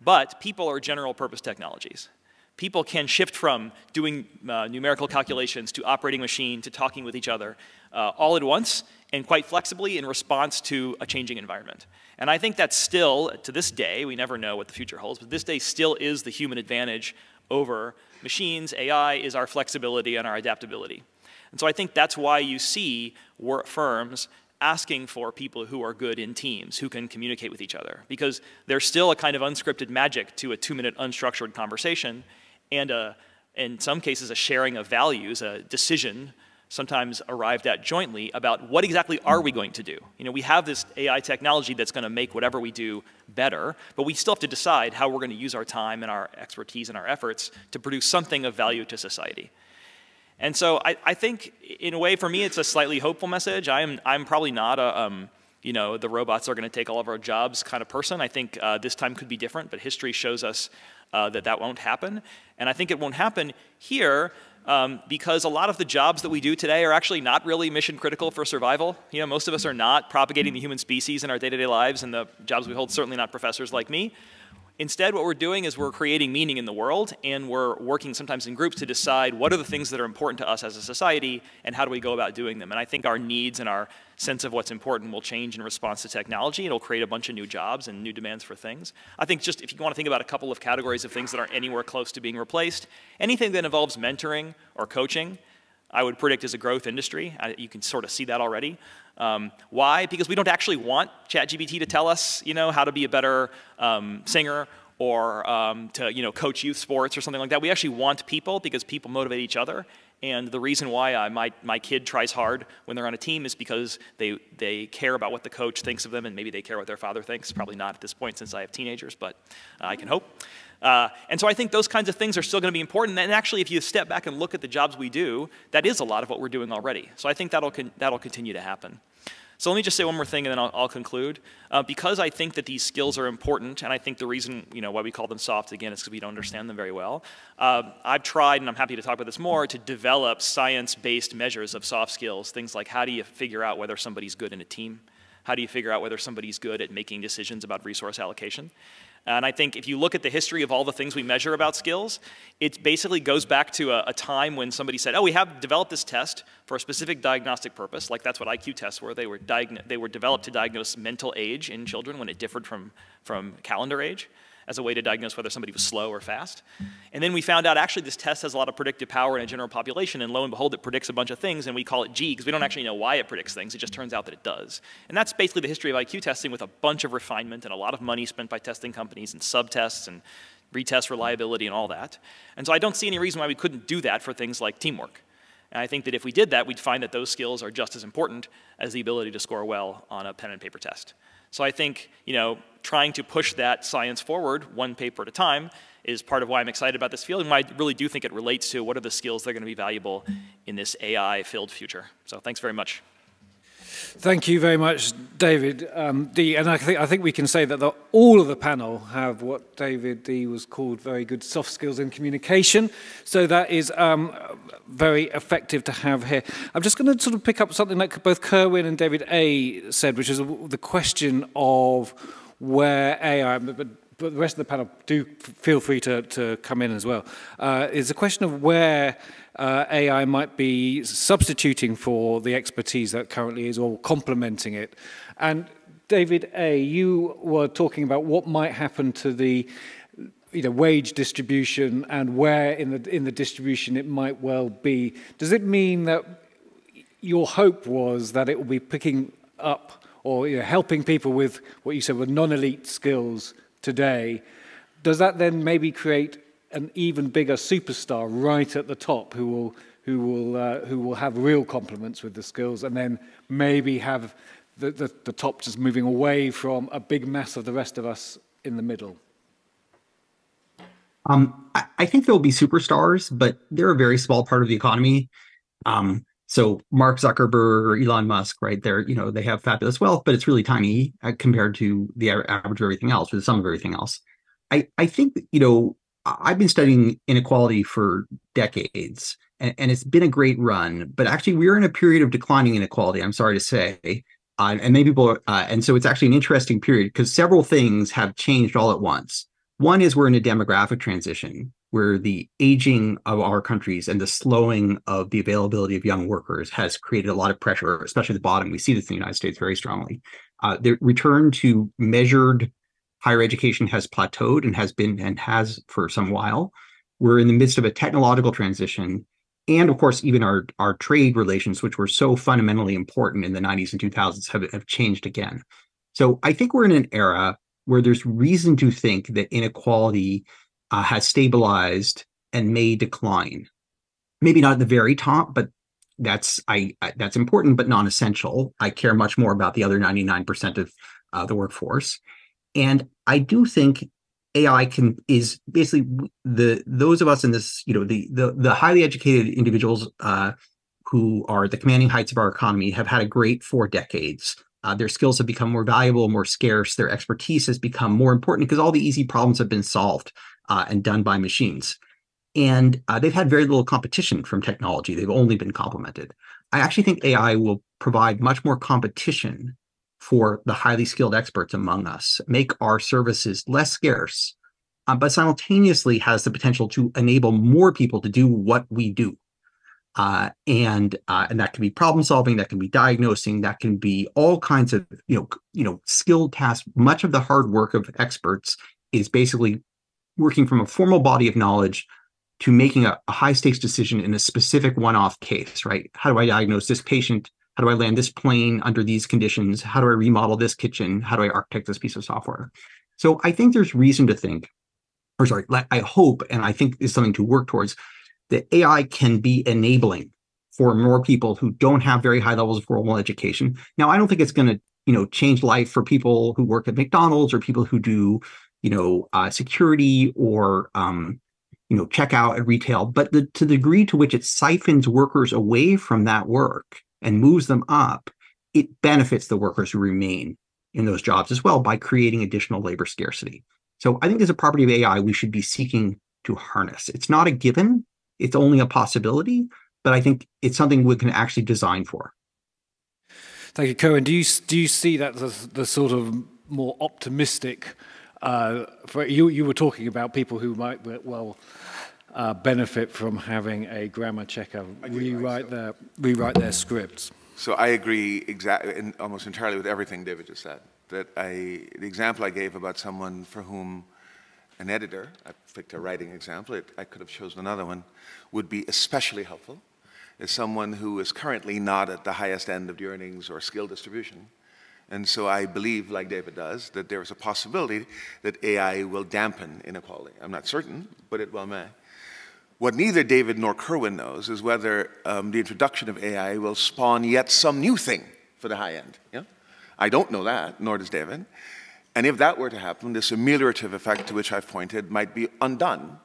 But people are general purpose technologies. People can shift from doing numerical calculations to operating machine to talking with each other all at once and quite flexibly in response to a changing environment. And I think that's still, to this day, we never know what the future holds, but this day still is the human advantage over machines. AI is our flexibility and our adaptability. And so I think that's why you see firms asking for people who are good in teams, who can communicate with each other, because there's still a kind of unscripted magic to a 2-minute unstructured conversation, and in some cases a sharing of values, a decision sometimes arrived at jointly about what exactly are we going to do. You know, we have this AI technology that's going to make whatever we do better, but we still have to decide how we're going to use our time and our expertise and our efforts to produce something of value to society. And so I think, in a way, for me, it's a slightly hopeful message. I'm probably not a, you know, the robots are going to take all of our jobs kind of person. I think this time could be different, but history shows us that won't happen. And I think it won't happen here because a lot of the jobs that we do today are actually not really mission critical for survival. You know, most of us are not propagating the human species in our day-to-day lives, and the jobs we hold, certainly not professors like me. Instead, what we're doing is we're creating meaning in the world, and we're working sometimes in groups to decide what are the things that are important to us as a society, and how do we go about doing them. And I think our needs and our sense of what's important will change in response to technology. It'll create a bunch of new jobs and new demands for things. I think just if you want to think about a couple of categories of things that aren't anywhere close to being replaced, anything that involves mentoring or coaching, I would predict is a growth industry. You can sort of see that already. Why? Because we don't actually want ChatGPT to tell us, you know, how to be a better singer or to, you know, coach youth sports or something like that. We actually want people because people motivate each other. And the reason why my kid tries hard when they're on a team is because they care about what the coach thinks of them, and maybe they care what their father thinks. Probably not at this point since I have teenagers, but I can hope. And so I think those kinds of things are still going to be important. And actually, if you step back and look at the jobs we do, that is a lot of what we're doing already. So I think that'll continue to happen. So let me just say one more thing, and then I'll conclude. Because I think that these skills are important, and I think the reason, you know, why we call them soft, again, is because we don't understand them very well. I've tried, and I'm happy to talk about this more, to develop science-based measures of soft skills, things like how do you figure out whether somebody's good in a team? How do you figure out whether somebody's good at making decisions about resource allocation? And I think if you look at the history of all the things we measure about skills, it basically goes back to a time when somebody said, oh, we have developed this test for a specific diagnostic purpose. Like that's what IQ tests were. They were developed to diagnose mental age in children when it differed from calendar age, as a way to diagnose whether somebody was slow or fast. And then we found out actually this test has a lot of predictive power in a general population, and lo and behold, it predicts a bunch of things, and we call it G because we don't actually know why it predicts things. It just turns out that it does. And that's basically the history of IQ testing, with a bunch of refinement and a lot of money spent by testing companies and subtests and retest reliability and all that. And so I don't see any reason why we couldn't do that for things like teamwork. And I think that if we did that, we'd find that those skills are just as important as the ability to score well on a pen and paper test. So I think, you know, trying to push that science forward one paper at a time is part of why I'm excited about this field, and why I really do think it relates to what are the skills that are going to be valuable in this AI-filled future. So thanks very much. Thank you very much, David. And I think we can say that all of the panel have what David D was called very good soft skills in communication. So that is very effective to have here. I'm just going to sort of pick up something that both Kerwin and David A said, which is the question of where AI, but the rest of the panel do feel free to come in as well, is the question of where AI might be substituting for the expertise that currently is, or complementing it. And David A, you were talking about what might happen to the wage distribution and where in the distribution it might well be. Does it mean that your hope was that it will be picking up or helping people with what you said were non-elite skills today? Does that then maybe create an even bigger superstar right at the top who will have real complements with the skills, and then maybe have the top just moving away from a big mass of the rest of us in the middle? I think there will be superstars, but they're a very small part of the economy. So Mark Zuckerberg or Elon Musk, right? They have fabulous wealth, but it's really tiny compared to the average of everything else, or the sum of everything else. I think, I've been studying inequality for decades, and it's been a great run, but actually we're in a period of declining inequality, I'm sorry to say. and many people, and so it's actually an interesting period because several things have changed all at once. One is we're in a demographic transition where the aging of our countries and the slowing of the availability of young workers has created a lot of pressure, especially at the bottom. We see this in the United States very strongly. The return to measured higher education has plateaued and has for some while. We're in the midst of a technological transition. And of course, even our trade relations, which were so fundamentally important in the 90s and 2000s, have changed again. So I think we're in an era where there's reason to think that inequality has stabilized and may decline. Maybe not at the very top, but that's important, but non-essential. I care much more about the other 99% of the workforce. And I do think AI is basically those of us in this, the highly educated individuals who are at the commanding heights of our economy have had a great 4 decades. Their skills have become more valuable, more scarce. Their expertise has become more important because all the easy problems have been solved and done by machines. And they've had very little competition from technology. They've only been complemented. I actually think AI will provide much more competition for the highly skilled experts among us, make our services less scarce, but simultaneously has the potential to enable more people to do what we do. And that can be problem solving, that can be diagnosing, that can be all kinds of skilled tasks. Much of the hard work of experts is basically working from a formal body of knowledge to making a high stakes decision in a specific one-off case, right? How do I diagnose this patient? How do I land this plane under these conditions? How do I remodel this kitchen? How do I architect this piece of software? So I think there's reason to think, I hope, and I think is something to work towards, that AI can be enabling for more people who don't have very high levels of formal education. Now, I don't think it's going to, change life for people who work at McDonald's or people who do, security or, checkout at retail. But to the degree to which it siphons workers away from that work and moves them up, it benefits the workers who remain in those jobs as well by creating additional labor scarcity. So I think as a property of AI, we should be seeking to harness. It's not a given, it's only a possibility, but I think it's something we can actually design for. Thank you, Kerwin. Do you see that as the sort of more optimistic, you were talking about people who might benefit from having a grammar checker rewrite their scripts. So I agree exactly and almost entirely with everything David just said. That the example I gave about someone for whom an editor, I picked a writing example, I could have chosen another one, would be especially helpful, is someone who is currently not at the highest end of the earnings or skill distribution. And so I believe, like David does, that there is a possibility that AI will dampen inequality. I'm not certain, but it well may. What neither David nor Kerwin knows is whether the introduction of AI will spawn yet some new thing for the high end. Yeah? I don't know that, nor does David. And if that were to happen, this ameliorative effect to which I've pointed might be undone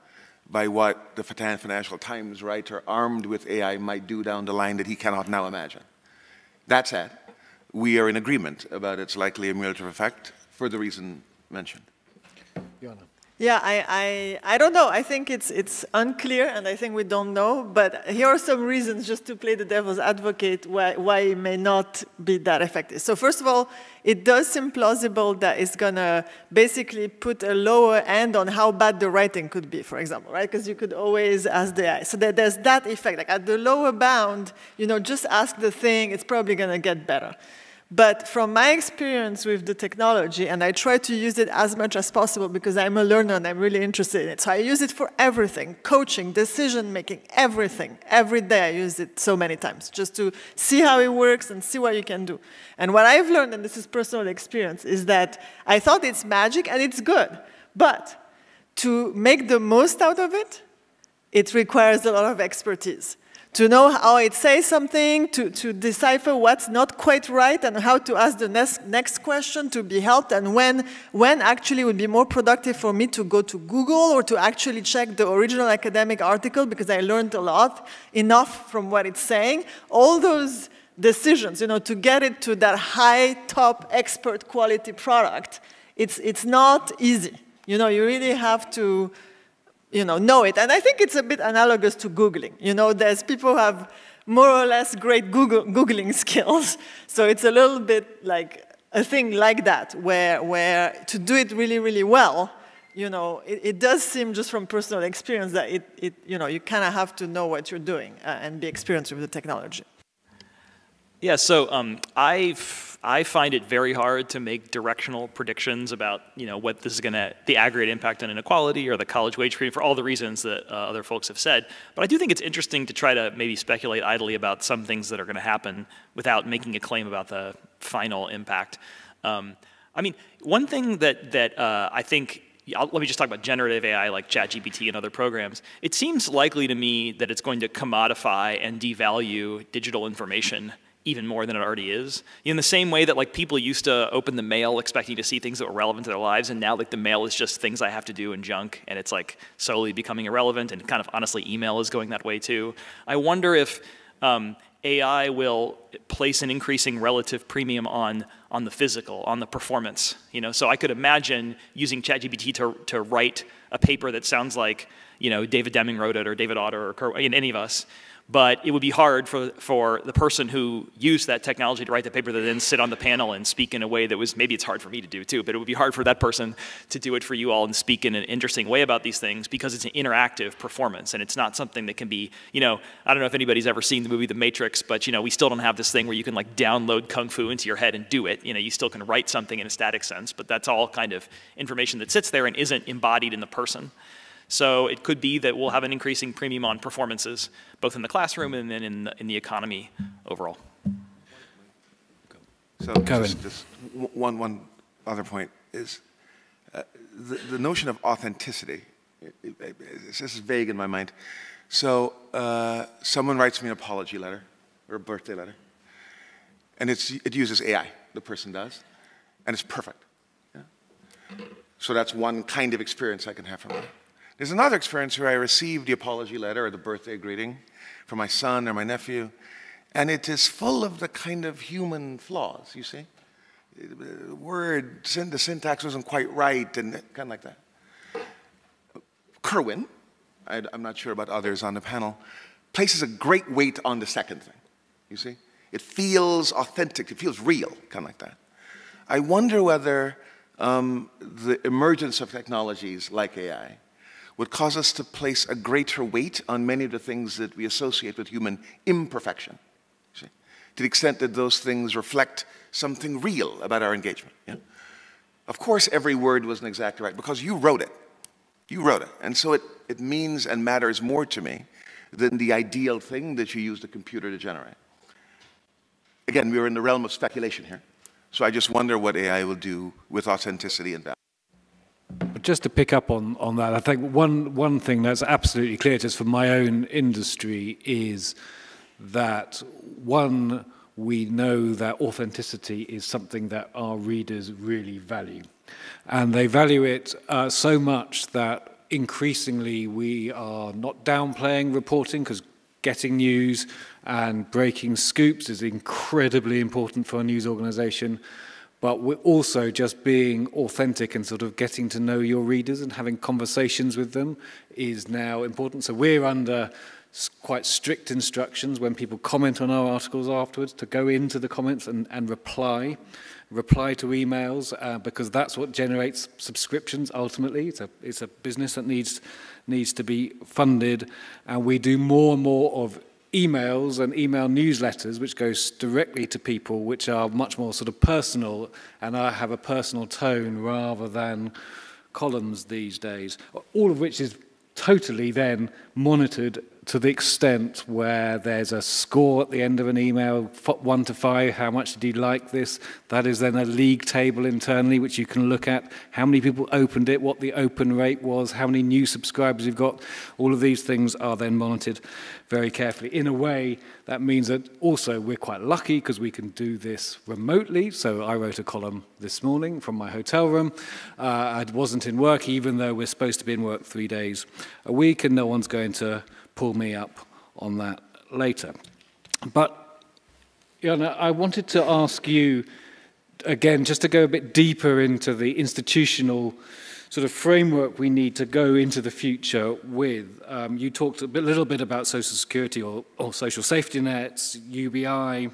by what the Financial Times writer armed with AI might do down the line that he cannot now imagine. That said, we are in agreement about its likely ameliorative effect for the reason mentioned. Ioana. Yeah, I don't know. I think it's unclear, and I think we don't know. But here are some reasons, just to play the devil's advocate, why it may not be that effective. So first of all, it does seem plausible that it's going to basically put a lower end on how bad the writing could be, for example, right? Because you could always ask the AI. So there's that effect. Like at the lower bound, just ask the thing, it's probably going to get better. But from my experience with the technology, and I try to use it as much as possible because I'm a learner and I'm really interested in it. So I use it for everything, coaching, decision-making, everything. Every day I use it so many times just to see how it works and see what you can do. And what I've learned, and this is personal experience, is that I thought it's magic and it's good. But to make the most out of it, it requires a lot of expertise. To know how it says something, to decipher what's not quite right, and how to ask the next question to be helped, and when actually would be more productive for me to go to Google or to actually check the original academic article because I learned enough from what it's saying. All those decisions, to get it to that high, top, expert quality product, it's not easy. You really have to know it. And I think it's a bit analogous to Googling. There's people who have more or less great Googling skills. So it's a little bit like a thing like that, where to do it really, really well, you know, it does seem just from personal experience that you know, you kind of have to know what you're doing and be experienced with the technology. Yeah, so I find it very hard to make directional predictions about, you know, what this is going to, the aggregate impact on inequality or the college wage cream for all the reasons that other folks have said. But I do think it's interesting to try to maybe speculate idly about some things that are going to happen without making a claim about the final impact. I mean, one thing that I think, let me just talk about generative AI like ChatGPT and other programs. It seems likely to me that it's going to commodify and devalue digital information even more than it already is. In the same way that like people used to open the mail expecting to see things that were relevant to their lives, and now like the mail is just things I have to do and junk, and it's like slowly becoming irrelevant, and kind of honestly email is going that way too. I wonder if AI will place an increasing relative premium on the physical, on the performance. You know, so I could imagine using ChatGPT to write a paper that sounds like, you know, David Deming wrote it, or David Autor, or Kerwin, any of us. But it would be hard for the person who used that technology to write the paper to then sit on the panel and speak in a way that was, maybe it's hard for me to do too, but it would be hard for that person to do it for you all and speak in an interesting way about these things, because it's an interactive performance and it's not something that can be, you know, I don't know if anybody's ever seen the movie The Matrix, but you know, we still don't have this thing where you can like download Kung Fu into your head and do it. You know, you still can write something in a static sense, but that's all kind of information that sits there and isn't embodied in the person. So it could be that we'll have an increasing premium on performances, both in the classroom and then in the economy overall. So just one other point is the notion of authenticity. This is vague in my mind. So someone writes me an apology letter or a birthday letter, and it uses AI, the person does, and it's perfect. Yeah? So that's one kind of experience I can have from that. There's another experience where I received the apology letter or the birthday greeting from my son or my nephew, and it is full of the kind of human flaws, you see? The syntax wasn't quite right, and kind of like that. Kerwin, I'm not sure about others on the panel, places a great weight on the second thing, you see? It feels authentic, it feels real, kind of like that. I wonder whether the emergence of technologies like AI would cause us to place a greater weight on many of the things that we associate with human imperfection, see? To the extent that those things reflect something real about our engagement. Yeah? Of course, every word wasn't exactly right, because you wrote it. You wrote it. And so it means and matters more to me than the ideal thing that you used a computer to generate. Again, we're in the realm of speculation here. So I just wonder what AI will do with authenticity and value. But just to pick up on that, I think one thing that's absolutely clear just from my own industry is that, one, we know that authenticity is something that our readers really value. And they value it so much that increasingly we are not downplaying reporting, because getting news and breaking scoops is incredibly important for a news organization. But we're also just being authentic and sort of getting to know your readers and having conversations with them is now important. So we're under quite strict instructions when people comment on our articles afterwards to go into the comments and reply to emails, because that's what generates subscriptions ultimately. It's a business that needs to be funded, and we do more and more of emails and email newsletters which goes directly to people, which are much more sort of personal and have a personal tone rather than columns these days, all of which is totally then monitored to the extent where there's a score at the end of an email, 1 to 5, how much did you like this? That is then a league table internally, which you can look at, how many people opened it, what the open rate was, how many new subscribers you've got. All of these things are then monitored very carefully. In a way, that means that also we're quite lucky because we can do this remotely. So I wrote a column this morning from my hotel room. I wasn't in work, even though we're supposed to be in work 3 days a week, and no one's going to pull me up on that later. But Ioana, I wanted to ask you, again, just to go a bit deeper into the institutional sort of framework we need to go into the future with. You talked a little bit about social security or social safety nets, UBI.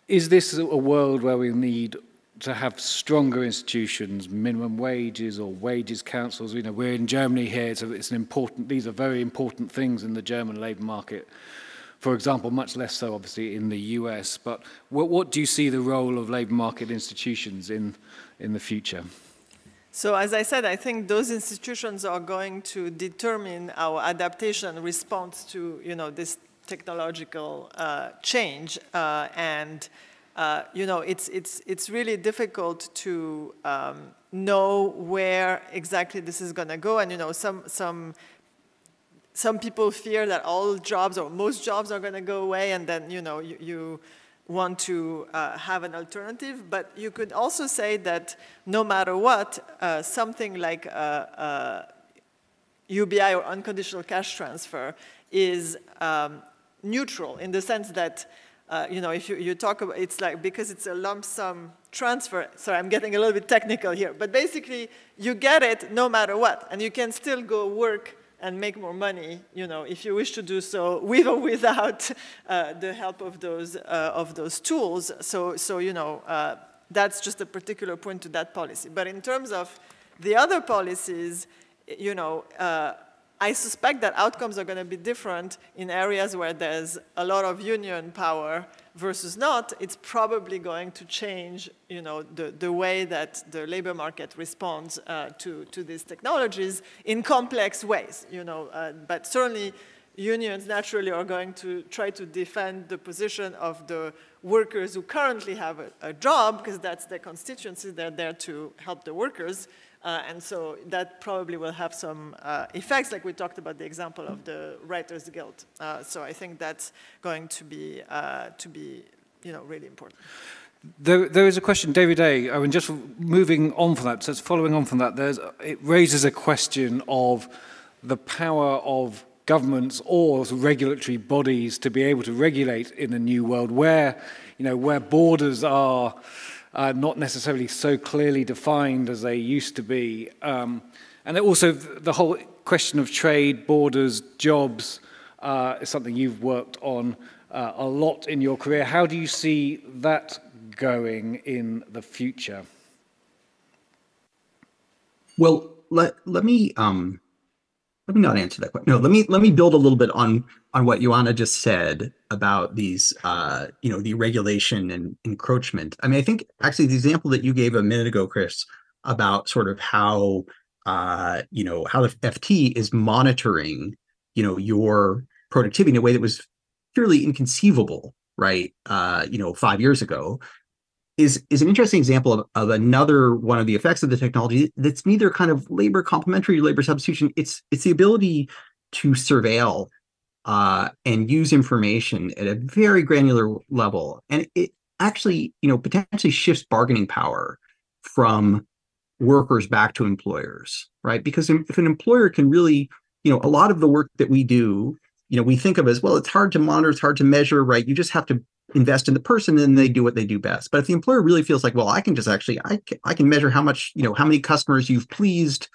Is this a world where we need to have stronger institutions, minimum wages or wages councils? You know, we're in Germany here, so these are very important things in the German labour market. For example, much less so obviously in the US, but what do you see the role of labour market institutions in the future? So as I said, I think those institutions are going to determine our adaptation response to, you know, this technological change, you know, it's really difficult to know where exactly this is going to go, and you know, some people fear that all jobs or most jobs are going to go away, and then you know you want to have an alternative. But you could also say that no matter what, something like UBI or unconditional cash transfer is neutral in the sense that you know, if you talk about, it's like, because it's a lump sum transfer, sorry, I'm getting a little bit technical here, but basically you get it no matter what, and you can still go work and make more money, you know, if you wish to do so with or without the help of those tools. So you know, that's just a particular point to that policy. But in terms of the other policies, you know, I suspect that outcomes are going to be different in areas where there's a lot of union power versus not. It's probably going to change, you know, the way that the labor market responds to these technologies in complex ways, you know. But certainly, unions naturally are going to try to defend the position of the workers who currently have a job, because that's their constituency. They're there to help the workers. And so that probably will have some effects, like we talked about the example of the Writers Guild. So I think that's going to be you know, really important. There is a question, David A. I mean, just moving on from that, so it's following on from that, it raises a question of the power of governments or regulatory bodies to be able to regulate in a new world where, you know, where borders are not necessarily so clearly defined as they used to be. And also the whole question of trade, borders, jobs is something you've worked on a lot in your career. How do you see that going in the future? Well, let me not answer that question. No, let me build a little bit on what Ioana just said about these, you know, the regulation and encroachment. I mean, I think actually the example that you gave a minute ago, Chris, about sort of how, you know, how the FT is monitoring, you know, your productivity in a way that was purely inconceivable, right? You know, 5 years ago, is an interesting example of another one of the effects of the technology that's neither kind of labor complementary or labor substitution. It's the ability to surveil and use information at a very granular level. And it actually, you know, potentially shifts bargaining power from workers back to employers, right? Because if an employer can really, you know, a lot of the work that we do, you know, we think of as, well, it's hard to monitor, it's hard to measure, right? You just have to invest in the person and they do what they do best. But if the employer really feels like, well, I can just actually, I can measure how much, you know, how many customers you've pleased,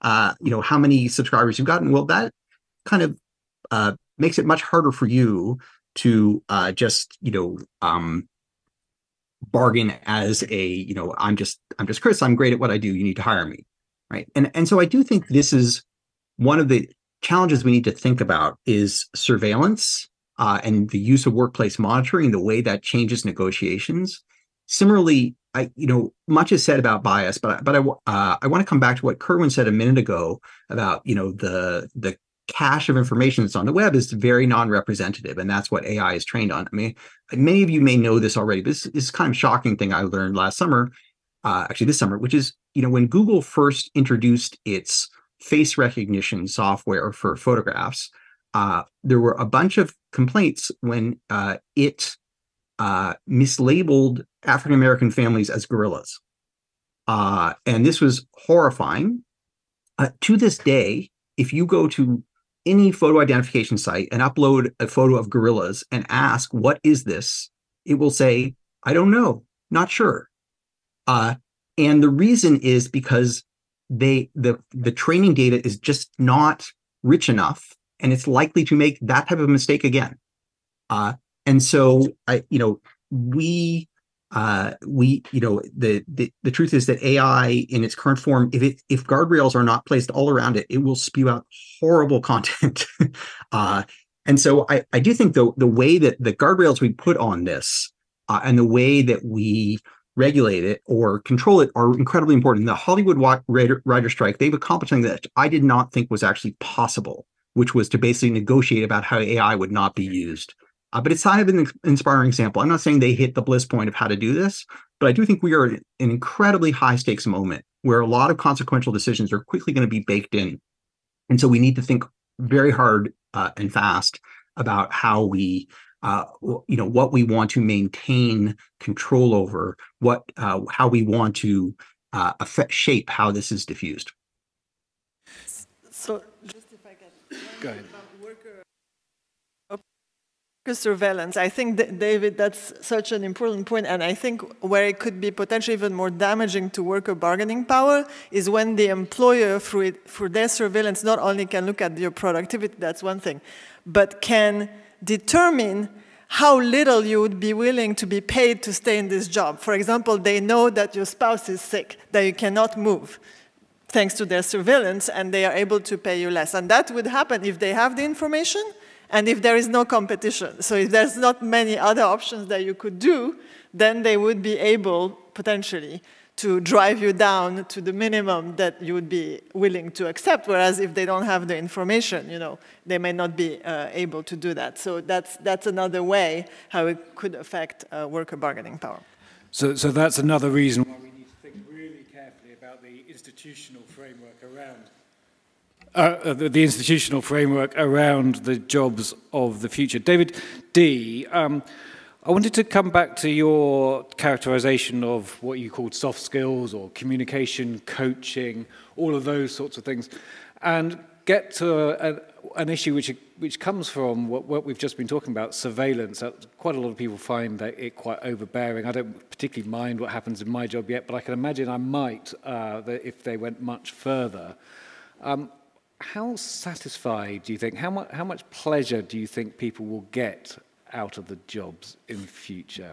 you know, how many subscribers you've gotten, well, that kind of makes it much harder for you to just, you know, bargain as a, you know, I'm just Chris, I'm great at what I do, you need to hire me, right? And so I do think this is one of the challenges we need to think about is surveillance and the use of workplace monitoring, the way that changes negotiations. Similarly, you know, much is said about bias, but I want to come back to what Kerwin said a minute ago about, you know, the cache of information that's on the web is very non-representative, and that's what AI is trained on. I mean, many of you may know this already, but this is kind of shocking thing I learned last summer, actually this summer, which is, you know, when Google first introduced its face recognition software for photographs, there were a bunch of complaints when it mislabeled African-American families as gorillas. And this was horrifying. To this day, if you go to any photo identification site and upload a photo of gorillas and ask, what is this? It will say, I don't know, not sure. And the reason is because the training data is just not rich enough, and it's likely to make that type of mistake again. And so, the truth is that AI in its current form, if guardrails are not placed all around it, it will spew out horrible content. And so I do think the way that the guardrails we put on this and the way that we regulate it or control it are incredibly important. The Hollywood writer strike, they've accomplished something that I did not think was actually possible, which was to basically negotiate about how AI would not be used. But it's kind of an inspiring example. I'm not saying they hit the bliss point of how to do this, but I do think we are at an incredibly high stakes moment where a lot of consequential decisions are quickly going to be baked in. And so we need to think very hard and fast about how we, what we want to maintain control over, how we want to shape how this is diffused. So just if I can go ahead. Worker surveillance, I think, David, that's such an important point, and I think where it could be potentially even more damaging to worker bargaining power is when the employer, through their surveillance, not only can look at your productivity, that's one thing, but can determine how little you would be willing to be paid to stay in this job. For example, they know that your spouse is sick, that you cannot move, thanks to their surveillance, and they are able to pay you less. And that would happen if they have the information, and if there is no competition. So if there's not many other options that you could do, then they would be able, potentially, to drive you down to the minimum that you would be willing to accept, whereas if they don't have the information, they may not be able to do that. So that's another way how it could affect worker bargaining power. So that's another reason why we need to think really carefully about the institutional framework around the jobs of the future. David D., I wanted to come back to your characterization of what you called soft skills or communication, coaching, all of those sorts of things, and get to an issue which comes from what we've just been talking about, surveillance. Quite a lot of people find that it quite overbearing. I don't particularly mind what happens in my job yet, but I can imagine I might if they went much further. How satisfied do you think, how much pleasure do you think people will get out of the jobs in the future?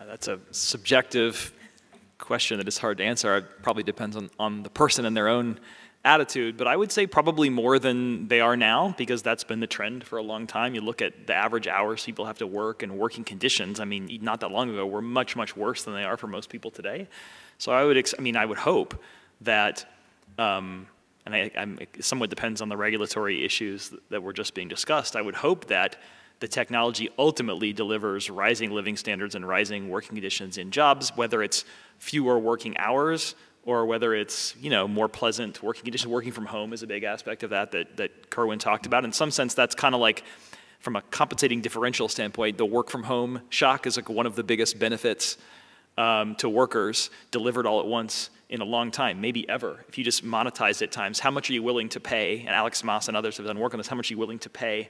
That's a subjective question that is hard to answer. It probably depends on the person and their own attitude, but I would say probably more than they are now, because that's been the trend for a long time. You look at the average hours people have to work and working conditions, I mean, not that long ago, were much, much worse than they are for most people today. So I would hope that, and it somewhat depends on the regulatory issues that were just being discussed, I would hope that the technology ultimately delivers rising living standards and rising working conditions in jobs, whether it's fewer working hours or whether it's more pleasant working conditions. Working from home is a big aspect of that Kerwin talked about. In some sense, that's kind of like, from a compensating differential standpoint, the work from home shock is like one of the biggest benefits to workers delivered all at once in a long time, maybe ever. If you just monetized it times, how much are you willing to pay? And Alex Moss and others have done work on this. How much are you willing to pay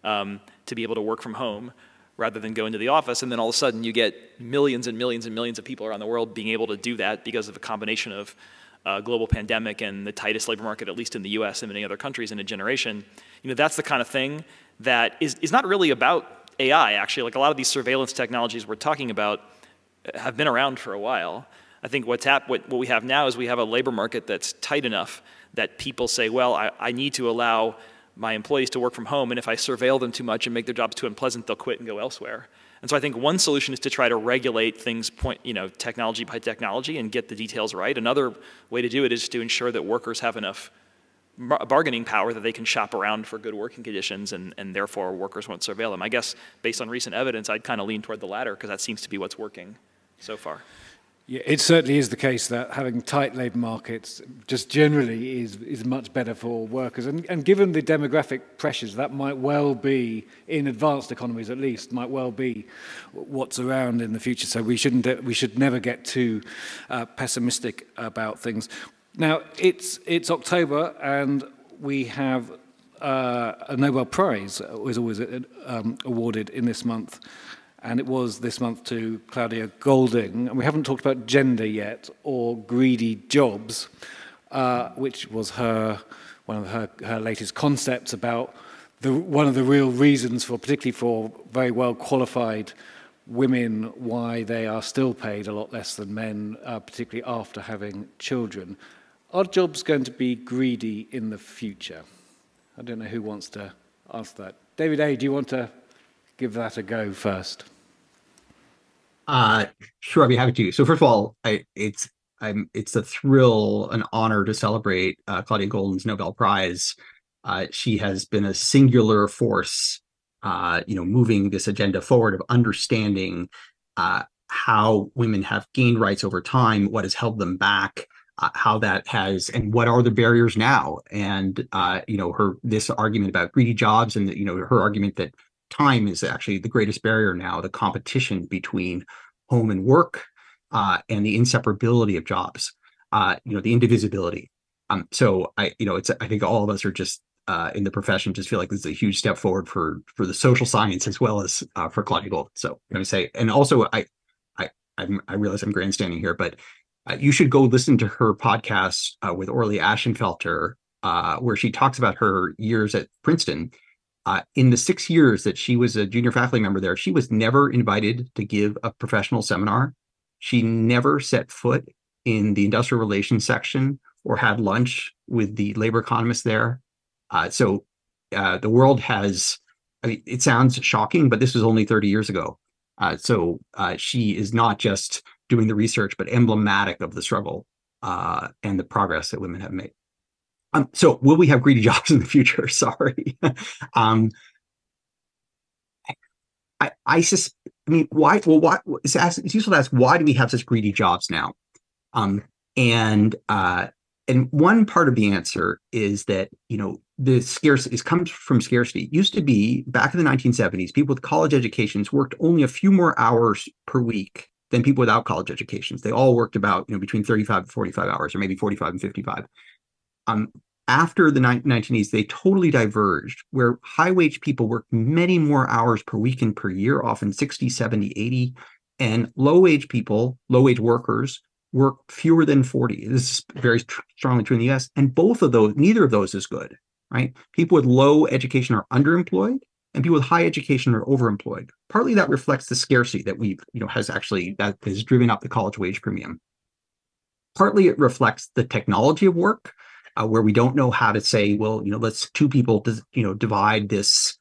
to be able to work from home rather than go into the office? And then all of a sudden you get millions and millions and millions of people around the world being able to do that because of a combination of global pandemic and the tightest labor market, at least in the US and many other countries in a generation. That's the kind of thing that is not really about AI, actually. Like, a lot of these surveillance technologies we're talking about have been around for a while. I think what we have now is we have a labor market that's tight enough that people say, well, I need to allow my employees to work from home, and if I surveil them too much and make their jobs too unpleasant, they'll quit and go elsewhere. And so I think one solution is to try to regulate things technology by technology and get the details right. Another way to do it is to ensure that workers have enough bargaining power that they can shop around for good working conditions, and therefore workers won't surveil them. I guess based on recent evidence, I'd kind of lean toward the latter, because that seems to be what's working so far. Yeah, it certainly is the case that having tight labour markets just generally is much better for workers. And given the demographic pressures, that might well be, in advanced economies at least, might well be what's around in the future. So we should never get too pessimistic about things. Now, it's October, and we have a Nobel Prize is always awarded in this month. and it was this month to Claudia Golding. And we haven't talked about gender yet, or greedy jobs, which was one of her latest concepts about one of the real reasons for, particularly for very well qualified women, why they are still paid a lot less than men, particularly after having children. Are jobs going to be greedy in the future? I don't know who wants to answer that. David A., do you want to give that a go first? Sure, I'd be happy to. So first of all, it's a thrill, an honor to celebrate Claudia Golding's Nobel Prize. She has been a singular force, moving this agenda forward of understanding how women have gained rights over time, what has held them back, how that has, and what are the barriers now. And this argument about greedy jobs, and her argument that time is actually the greatest barrier now, the competition between home and work, and the inseparability of jobs, the indivisibility. So I think all of us are just in the profession just feel like this is a huge step forward for the social science as well as for Claudia Golding. So let me say, and also I realize I'm grandstanding here, but you should go listen to her podcast with Orly Ashenfelter, where she talks about her years at Princeton. In the 6 years that she was a junior faculty member there, she was never invited to give a professional seminar. She never set foot in the industrial relations section or had lunch with the labor economists there. So the world has, it sounds shocking, but this was only 30 years ago. So she is not just doing the research, but emblematic of the struggle and the progress that women have made. So will we have greedy jobs in the future? Sorry. Why? Well, it's useful to ask, why do we have such greedy jobs now? And one part of the answer is that, the scarcity comes from scarcity. It used to be, back in the 1970s, people with college educations worked only a few more hours per week than people without college educations. They all worked about, between 35 and 45 hours, or maybe 45 and 55. After the 1980s, they totally diverged, where high-wage people worked many more hours per week and per year, often 60, 70, 80, and low-wage workers work fewer than 40. This is very strongly true in the US, and neither of those is good, right? People with low education are underemployed, and people with high education are overemployed. Partly that reflects the scarcity that that has driven up the college wage premium. Partly it reflects the technology of work, where we don't know how to say, well, let's two people, divide this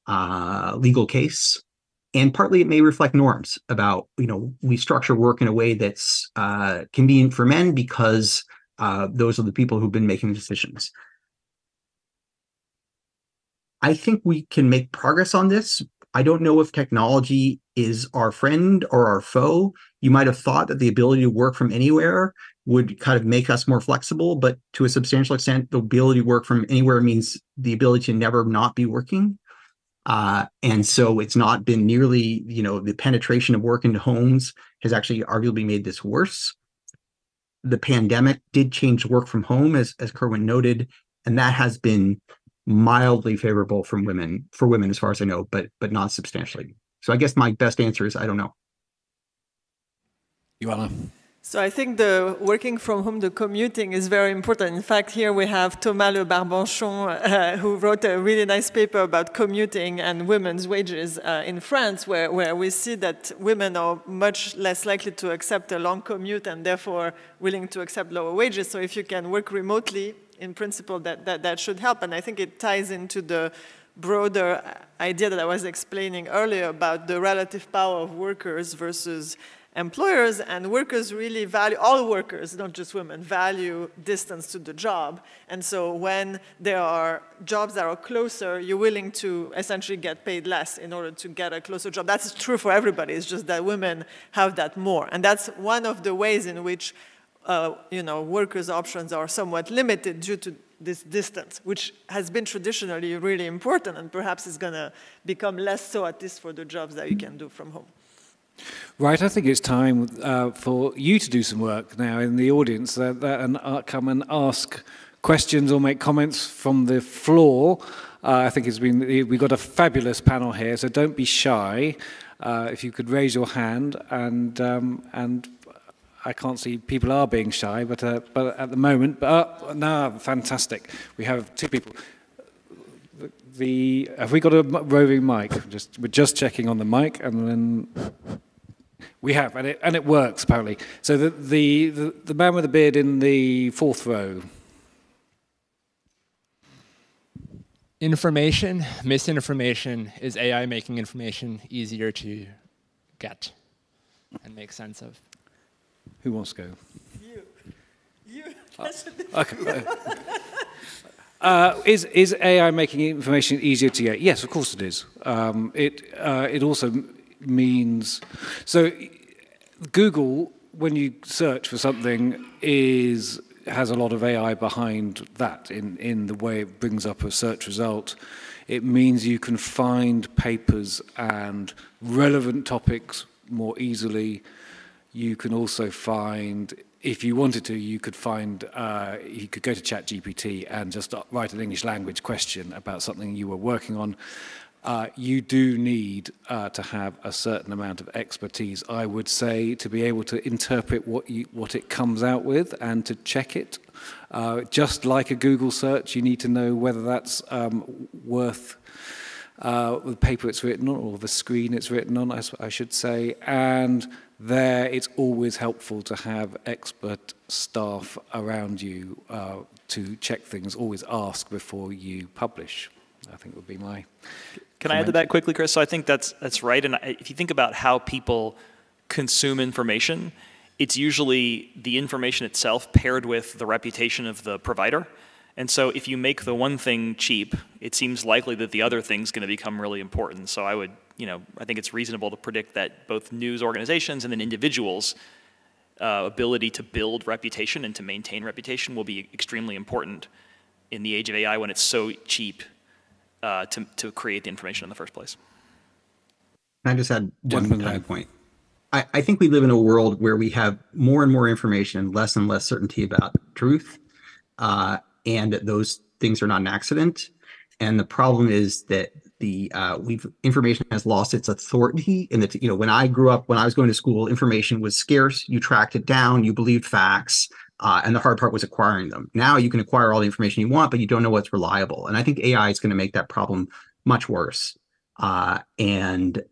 legal case. And partly it may reflect norms about, we structure work in a way that's convenient for men because those are the people who've been making decisions. I think we can make progress on this. I don't know if technology is our friend or our foe. You might have thought that the ability to work from anywhere would kind of make us more flexible, but to a substantial extent, the ability to work from anywhere means the ability to never not be working. And so it's not been nearly, the penetration of work into homes has actually arguably made this worse. The pandemic did change work from home, as Kerwin noted, and that has been mildly favorable for women, as far as I know, but not substantially. So I guess my best answer is I don't know. Ioana. So I think the working from home, the commuting is very important. In fact, here we have Thomas Le Barbanchon, who wrote a really nice paper about commuting and women's wages in France, where we see that women are much less likely to accept a long commute and therefore willing to accept lower wages. So if you can work remotely, in principle, that should help. And I think it ties into the broader idea that I was explaining earlier about the relative power of workers versus employers, and workers really value, all workers, not just women, value distance to the job. And so when there are jobs that are closer, you're willing to essentially get paid less in order to get a closer job. That's true for everybody. It's just that women have that more. And that's one of the ways in which workers' options are somewhat limited due to this distance, which has been traditionally really important and perhaps is going to become less so, at least for the jobs that you can do from home. Right, I think it's time for you to do some work now in the audience and come and ask questions or make comments from the floor. I think we've got a fabulous panel here, so don't be shy. if you could raise your hand, and I can't see people are being shy, but at the moment, no, fantastic. We have 2 people. Have we got a roving mic? We're just checking on the mic, and then we have, and it works apparently. So the man with the beard in the 4th row. Information, misinformation, is AI making information easier to get and make sense of? Who wants to go? You. That's okay. Is AI making information easier to get? Yes, of course it is. It also means, so Google, when you search for something, has a lot of AI behind that in the way it brings up a search result. It means you can find papers and relevant topics more easily. You can also find, if you wanted to, you could find, you could go to ChatGPT and just write an English language question about something you were working on. You do need to have a certain amount of expertise, I would say, to be able to interpret what it comes out with and to check it. Just like a Google search, you need to know whether that's worth the paper it's written on or the screen it's written on, I should say. And there, it's always helpful to have expert staff around you to check things. Always ask before you publish, I think would be my Can I add to that quickly, Chris? So I think that's right. And if you think about how people consume information, it's usually the information itself paired with the reputation of the provider. And so if you make the one thing cheap, it seems likely that the other thing's going to become really important. So I think it's reasonable to predict that both news organizations and then individuals' ability to build reputation and to maintain reputation will be extremely important in the age of AI when it's so cheap to create the information in the first place. Can I just add one kind of point? I think we live in a world where we have more and more information, less and less certainty about truth, and those things are not an accident. And the problem is that information has lost its authority. And that, when I grew up, when I was going to school, information was scarce. You tracked it down. You believed facts. And the hard part was acquiring them. Now you can acquire all the information you want, but you don't know what's reliable. And I think AI is going to make that problem much worse. I don't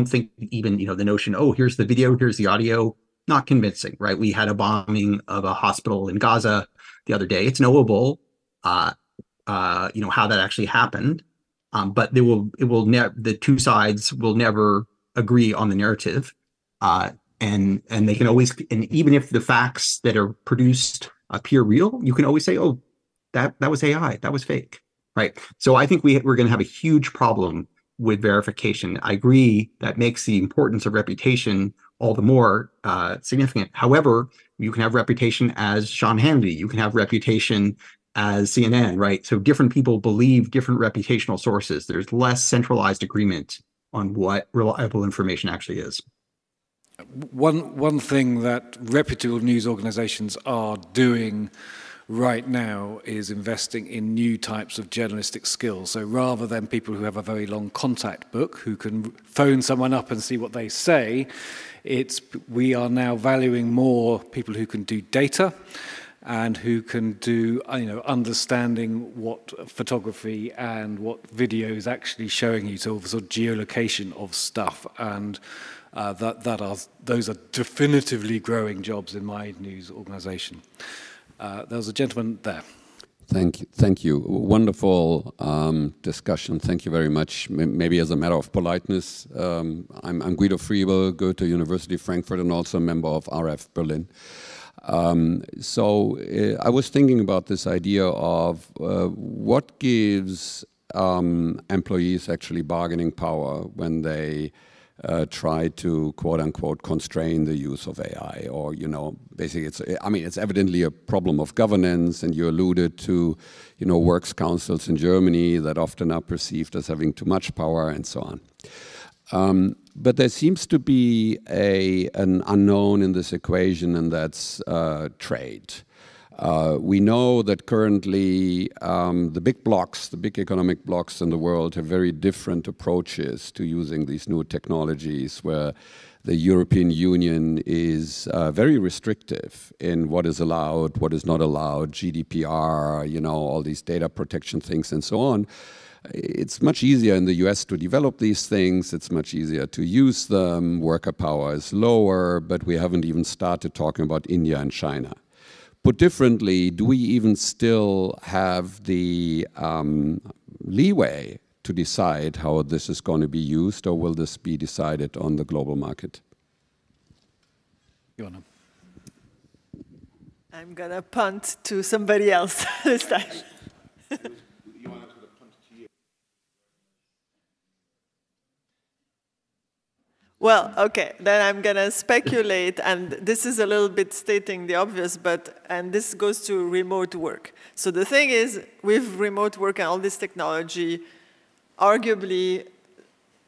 think even, the notion, oh, here's the video, here's the audio, not convincing, right? We had a bombing of a hospital in Gaza the other day. It's knowable, how that actually happened. But the two sides will never agree on the narrative. And they can always, and even if the facts that are produced appear real, you can always say, oh, that was AI, that was fake, right? So I think we're going to have a huge problem with verification. I agree that makes the importance of reputation all the more significant. However, you can have reputation as Sean Hannity, you can have reputation as CNN, right? So different people believe different reputational sources. There's less centralized agreement on what reliable information actually is. One thing that reputable news organizations are doing right now is investing in new types of journalistic skills. So rather than people who have a very long contact book who can phone someone up and see what they say, we are now valuing more people who can do data and who can do, understanding what photography and what video is actually showing you, so sort of geolocation of stuff. And those are definitively growing jobs in my news organization. There was a gentleman there. Thank you. Wonderful discussion. Thank you very much. Maybe as a matter of politeness, I'm Guido Friebel, Goethe University Frankfurt, and also a member of RF Berlin. So I was thinking about this idea of what gives employees actually bargaining power when they try to quote unquote constrain the use of AI, or basically it's evidently a problem of governance, and you alluded to works councils in Germany that often are perceived as having too much power and so on. But there seems to be an unknown in this equation, and that's trade. We know that currently the big blocks, the big economic blocks in the world have very different approaches to using these new technologies, where the European Union is very restrictive in what is allowed, what is not allowed, GDPR, you know, all these data protection things and so on. It's much easier in the US to develop these things. It's much easier to use them. Worker power is lower, but we haven't even started talking about India and China. Put differently, do we even still have the leeway to decide how this is going to be used, or will this be decided on the global market? Ioana. I'm going to punt to somebody else this time. Well, okay, then I'm going to speculate, and this is a little bit stating the obvious, and this goes to remote work. So the thing is, with remote work and all this technology, arguably,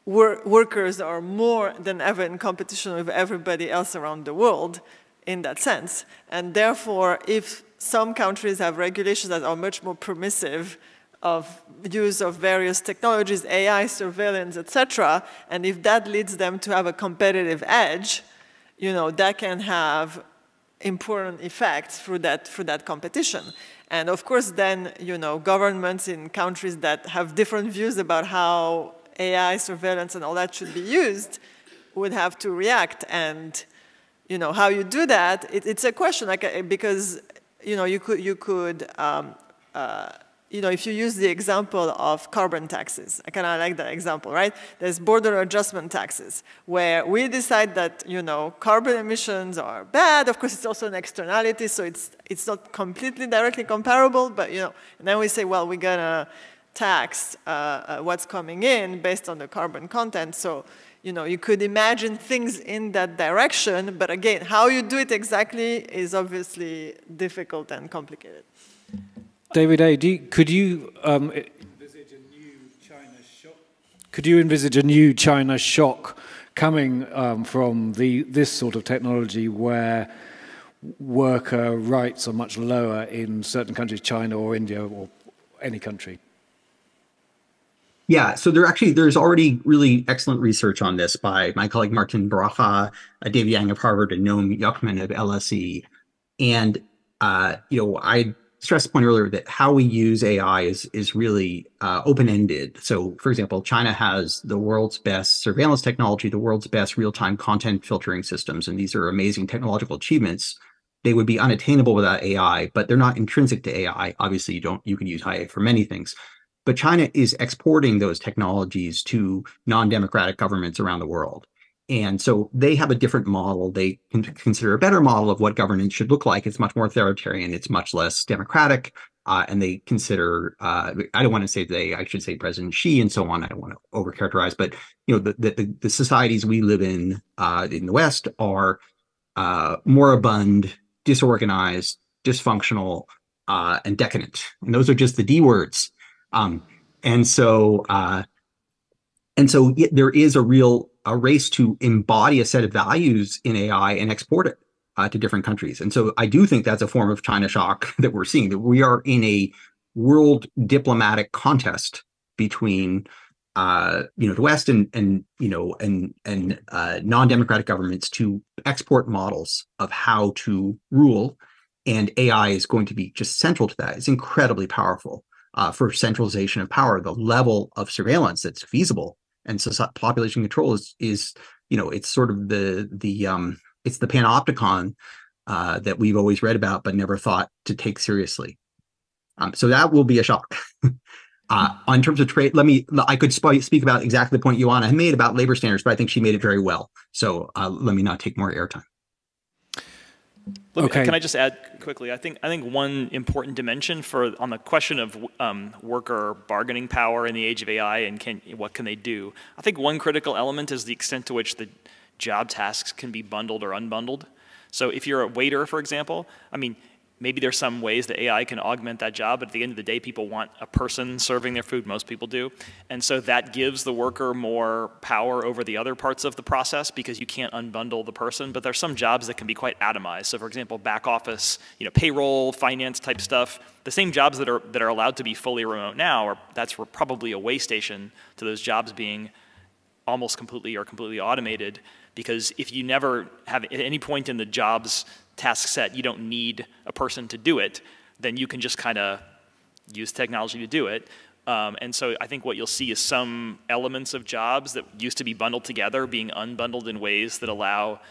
workers are more than ever in competition with everybody else around the world in that sense. And therefore, if some countries have regulations that are much more permissive of use of various technologies, AI, surveillance, etc., and if that leads them to have a competitive edge, you know, that can have important effects through that competition. And of course, then, you know, governments in countries that have different views about how AI, surveillance, and all that should be used would have to react. And, you know, how you do that, it's a question, like, because, you know, you could you know, if you use the example of carbon taxes, I kind of like that example, right? There's border adjustment taxes, where we decide that, you know, carbon emissions are bad. Of course, it's also an externality, so it's not completely directly comparable, but, you know, and then we say, well, we're gonna tax what's coming in based on the carbon content. So, you know, you could imagine things in that direction, but again, how you do it exactly is obviously difficult and complicated. David A., could you envisage a new China shock? Could you envisage a new China shock coming from this sort of technology, where worker rights are much lower in certain countries, China or India or any country? Yeah, so there's already really excellent research on this by my colleague Martin Bracha, David Yang of Harvard, and Noam Yuckman of LSE. And you know, I stressed the point earlier that how we use AI is really open-ended. So, for example, China has the world's best surveillance technology, the world's best real-time content filtering systems, and these are amazing technological achievements. They would be unattainable without AI, but they're not intrinsic to AI. Obviously, you can use AI for many things. But China is exporting those technologies to non-democratic governments around the world. And so they have a different model. They can consider a better model of what governance should look like. It's much more authoritarian. It's much less democratic. And they consider, I don't want to say they, I should say President Xi and so on. I don't want to overcharacterize, but, you know, the societies we live in the West are moribund, disorganized, dysfunctional, and decadent. And those are just the D words. And so there is a race to embody a set of values in AI and export it to different countries. And so I do think that's a form of China shock that we're seeing, that we are in a world diplomatic contest between the West and non-democratic governments to export models of how to rule. And AI is going to be just central to that. It's incredibly powerful for centralization of power. The level of surveillance that's feasible and population control is it's sort of it's the panopticon that we've always read about but never thought to take seriously. So that will be a shock. In terms of trade, I could speak about exactly the point Ioana had made about labor standards, but I think she made it very well. So let me not take more airtime. Okay. Can I just add quickly? I think one important dimension on the question of worker bargaining power in the age of AI and what can they do? I think one critical element is the extent to which the job tasks can be bundled or unbundled. So if you're a waiter, for example, I mean, maybe there's some ways that AI can augment that job, but at the end of the day, people want a person serving their food, most people do. And so that gives the worker more power over the other parts of the process because you can't unbundle the person, but there's some jobs that can be quite atomized. So for example, back office, payroll, finance type stuff, the same jobs that are allowed to be fully remote now, that's probably a way station to those jobs being almost completely or completely automated, because if you never have at any point in the job's task set, you don't need a person to do it, then you can just kind of use technology to do it. And so I think what you'll see is some elements of jobs that used to be bundled together being unbundled in ways that allow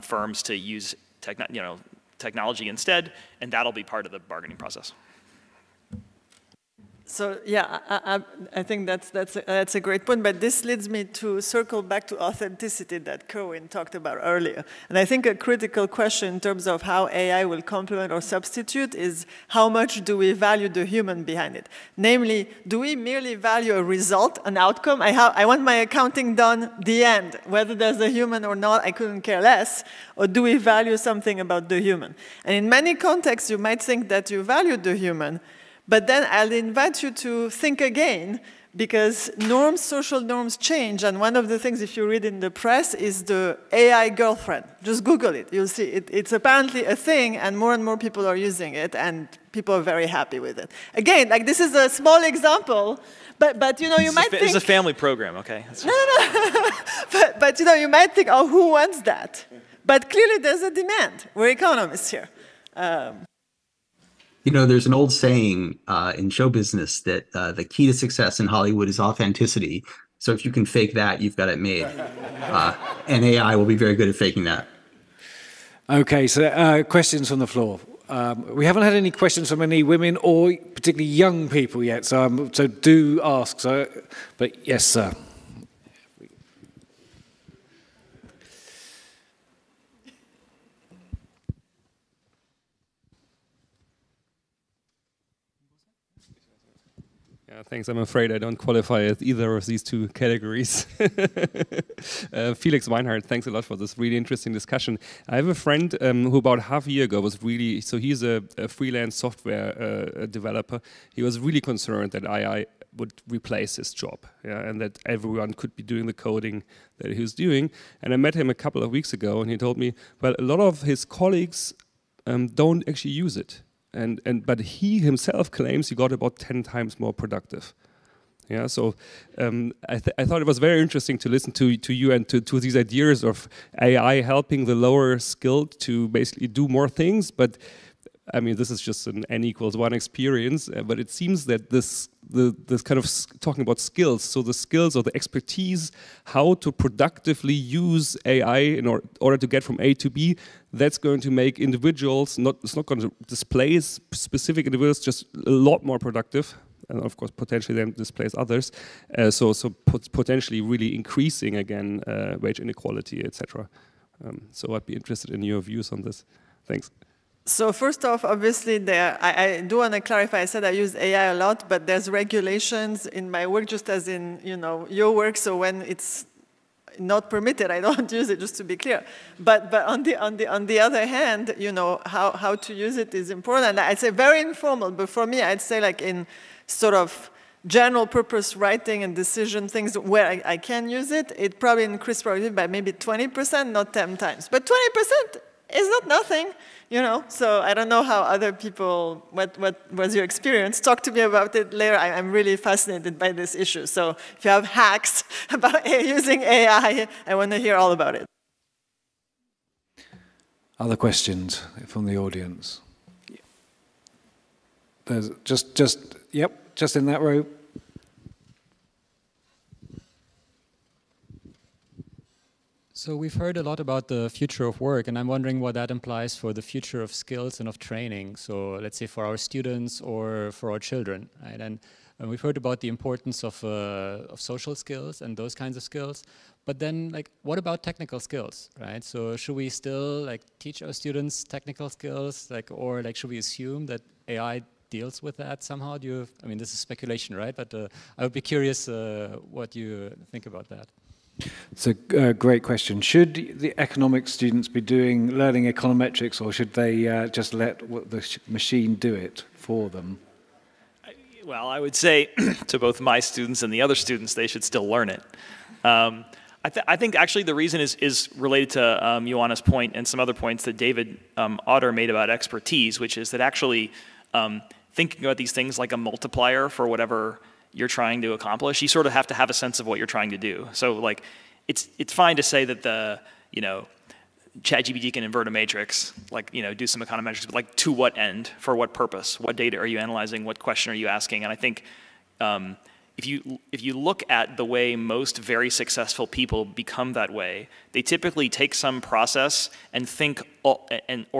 firms to use technology instead, and that'll be part of the bargaining process. So yeah, I think that's a great point, but this leads me to circle back to authenticity that Kerwin talked about earlier. And I think a critical question in terms of how AI will complement or substitute is how much do we value the human behind it? Namely, do we merely value a result, an outcome? I want my accounting done, the end. Whether there's a human or not, I couldn't care less. Or do we value something about the human? And in many contexts, you might think that you value the human, but then I'll invite you to think again, because norms, social norms change. And one of the things, if you read in the press, is the AI girlfriend. Just Google it. You'll see it's apparently a thing, and more people are using it, and people are very happy with it. Again, like this is a small example, but you might think... It's a family program, okay? No. but you might think, oh, who wants that? But clearly there's a demand. We're economists here. There's an old saying in show business that the key to success in Hollywood is authenticity. So if you can fake that, you've got it made. And AI will be very good at faking that. Okay, so questions from the floor. We haven't had any questions from any women or particularly young people yet, so do ask. But yes, sir. Thanks. I'm afraid I don't qualify as either of these two categories. Felix Weinhardt, thanks a lot for this really interesting discussion. I have a friend who about half a year ago was really, so he's a freelance software developer. He was really concerned that AI would replace his job, and that everyone could be doing the coding that he was doing. And I met him a couple of weeks ago, and he told me, well, a lot of his colleagues don't actually use it. But he himself claims he got about 10 times more productive. Yeah, so I thought it was very interesting to listen to you and to these ideas of AI helping the lower skilled to basically do more things. But I mean, this is just an N=1 experience. But it seems that this kind of talking about skills, so the skills or the expertise, how to productively use AI in order to get from A to B, that's going to make individuals, it's not going to displace specific individuals, just a lot more productive, and of course potentially then displace others. So potentially really increasing again wage inequality, etc. So I'd be interested in your views on this. Thanks. So first off, obviously, I do want to clarify. I said I use AI a lot, but there's regulations in my work, just as in your work. So when it's not permitted, I don't use it. Just to be clear. But on the other hand, how to use it is important. And I'd say very informal. But for me, I'd say like in sort of general purpose writing and decision things where I can use it, it probably increased productivity by maybe 20%, not 10 times. But 20% is not nothing. So I don't know how other people, what was your experience? Talk to me about it later. I'm really fascinated by this issue. So if you have hacks about using AI, I want to hear all about it. Other questions from the audience? There's just in that row. So we've heard a lot about the future of work, and I'm wondering what that implies for the future of skills and of training. So let's say for our students or for our children, right? And we've heard about the importance of social skills and those kinds of skills. But then, like, what about technical skills, right? So should we still teach our students technical skills, or should we assume that AI deals with that somehow? I mean, this is speculation, right? But I would be curious what you think about that. It's a great question. Should the economics students be learning econometrics, or should they just let the machine do it for them? Well, I would say to both my students and the other students, they should still learn it. I think actually the reason is related to Ioana's point and some other points that David Autor made about expertise, which is that actually thinking about these things like a multiplier for whatever you're trying to accomplish, you sort of have to have a sense of what you're trying to do. So like, it's fine to say that the, ChatGPT can invert a matrix, like, do some econometrics, but like to what end, for what purpose, what data are you analyzing, what question are you asking? And I think if you look at the way most very successful people become that way, they typically take some process and think or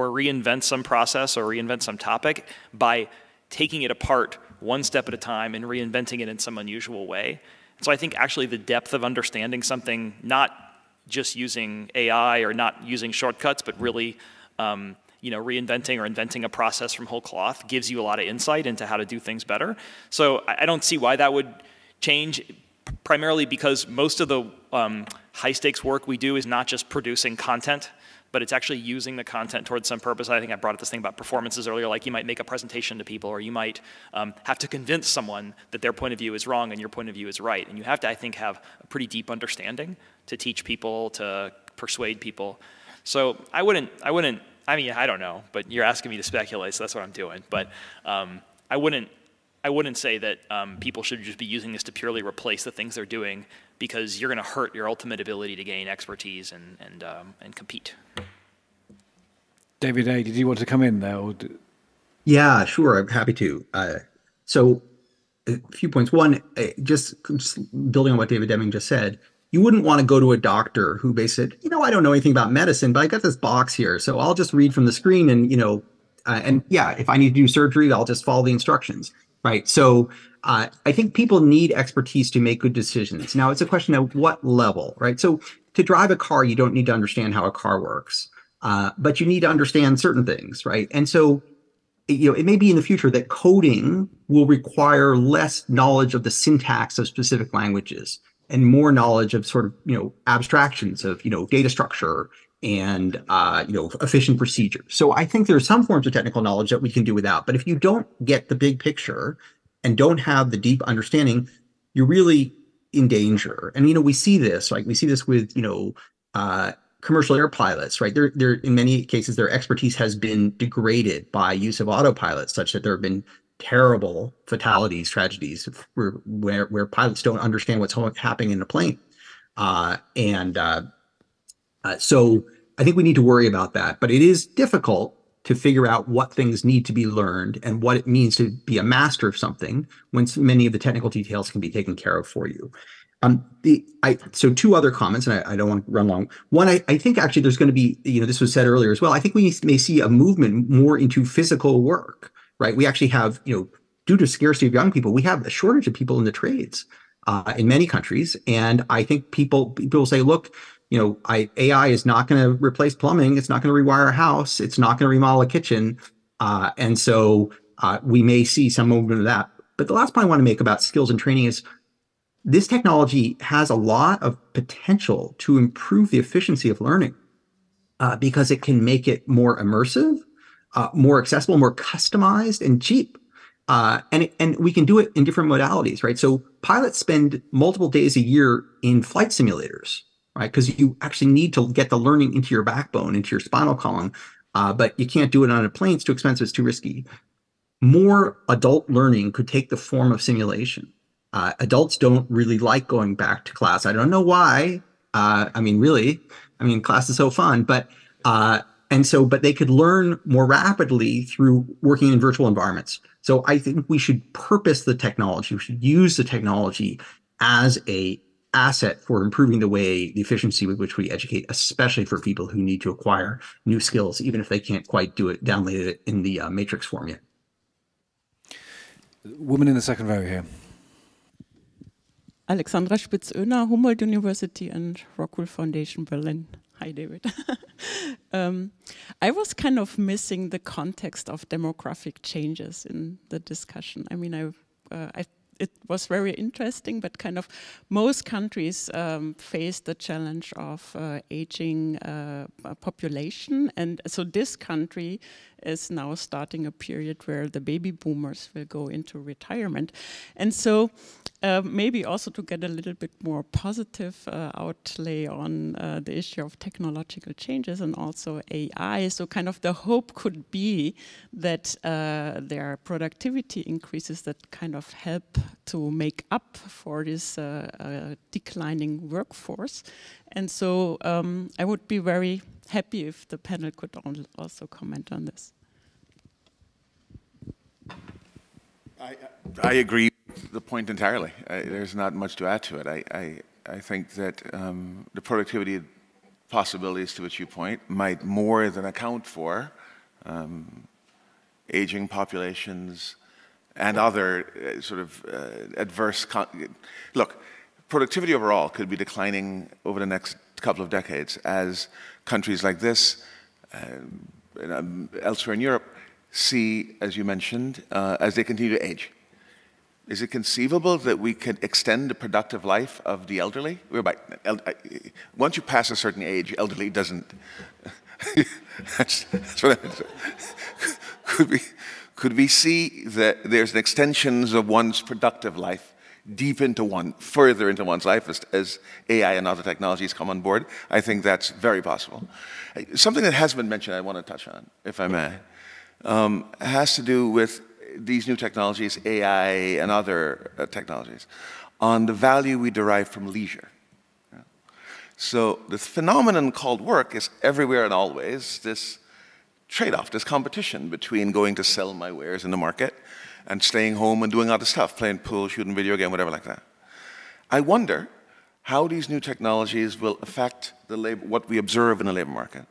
reinvent some process or reinvent some topic by taking it apart one step at a time and reinventing it in some unusual way. So I think actually the depth of understanding something, not just using AI or not using shortcuts, but really reinventing or inventing a process from whole cloth gives you a lot of insight into how to do things better. So I don't see why that would change, primarily because most of the high stakes work we do is not just producing content, but it's actually using the content towards some purpose. I think I brought up this thing about performances earlier, like you might make a presentation to people, or you might have to convince someone that their point of view is wrong and your point of view is right. And you have to, I think, have a pretty deep understanding to teach people, to persuade people. So I mean, I don't know, but you're asking me to speculate, so that's what I'm doing. But I wouldn't say that people should just be using this to purely replace the things they're doing, because you're going to hurt your ultimate ability to gain expertise and compete. David A., did you want to come in there? Yeah, sure. I'm happy to. So a few points. One, just building on what David Deming just said, you wouldn't want to go to a doctor who basically said, I don't know anything about medicine, but I got this box here, so I'll just read from the screen and, if I need to do surgery, I'll just follow the instructions, right? So I think people need expertise to make good decisions. Now, it's a question of what level, right? So to drive a car, you don't need to understand how a car works, but you need to understand certain things, right? And so, it may be in the future that coding will require less knowledge of the syntax of specific languages and more knowledge of sort of, abstractions of, data structure and, efficient procedures. So I think there are some forms of technical knowledge that we can do without. But if you don't get the big picture and don't have the deep understanding, you're really in danger. And, we see this, with, commercial air pilots, right? They're in many cases, their expertise has been degraded by use of autopilot, such that there have been terrible fatalities, tragedies, where pilots don't understand what's happening in the plane. So I think we need to worry about that. But it is difficult to figure out what things need to be learned and what it means to be a master of something when many of the technical details can be taken care of for you. So two other comments, and I don't want to run long. One, I think actually there's going to be, this was said earlier as well, I think we may see a movement more into physical work, right? We actually have, due to scarcity of young people, we have a shortage of people in the trades in many countries. And I think people say, look, AI is not going to replace plumbing. It's not going to rewire a house. It's not going to remodel a kitchen. And so we may see some movement of that. But the last point I want to make about skills and training is this technology has a lot of potential to improve the efficiency of learning because it can make it more immersive, more accessible, more customized, and cheap. And we can do it in different modalities, right? So pilots spend multiple days a year in flight simulators, right? Because you actually need to get the learning into your backbone, into your spinal column, but you can't do it on a plane. It's too expensive. It's too risky. More adult learning could take the form of simulation. Adults don't really like going back to class. I don't know why. Class is so fun, but they could learn more rapidly through working in virtual environments. So I think we should purpose the technology. We should use the technology as an asset for improving the efficiency with which we educate, especially for people who need to acquire new skills, even if they can't quite do it, download it in the matrix form yet. Woman in the second row here. Alexandra Spitz-Oehner, Humboldt University and ROCKWOOL Foundation, Berlin. Hi, David. I was kind of missing the context of demographic changes in the discussion. I mean, it was very interesting, but kind of most countries face the challenge of aging population. And so this country is now starting a period where the baby boomers will go into retirement. And so maybe also to get a little bit more positive outlay on the issue of technological changes and also AI. So kind of the hope could be that there are productivity increases that kind of help to make up for this declining workforce. And so I would be very happy if the panel could also comment on this. I agree with the point entirely. There's not much to add to it. I think that the productivity possibilities to which you point might more than account for aging populations and other sort of adverse... Look, productivity overall could be declining over the next couple of decades as countries like this, elsewhere in Europe, see, as you mentioned, as they continue to age. Is it conceivable that we could extend the productive life of the elderly? Once you pass a certain age, elderly doesn't... that's what I mean. Could we see that there's an extension of one's productive life deep into further into one's life as AI and other technologies come on board? I think that's very possible. Something that has been mentioned I want to touch on, if I may, has to do with these new technologies, AI and other technologies, on the value we derive from leisure. So the phenomenon called work is everywhere and always this trade-off, this competition between going to sell my wares in the market and staying home and doing other stuff, playing pool, shooting video game, whatever like that. I wonder how these new technologies will affect what we observe in the labor market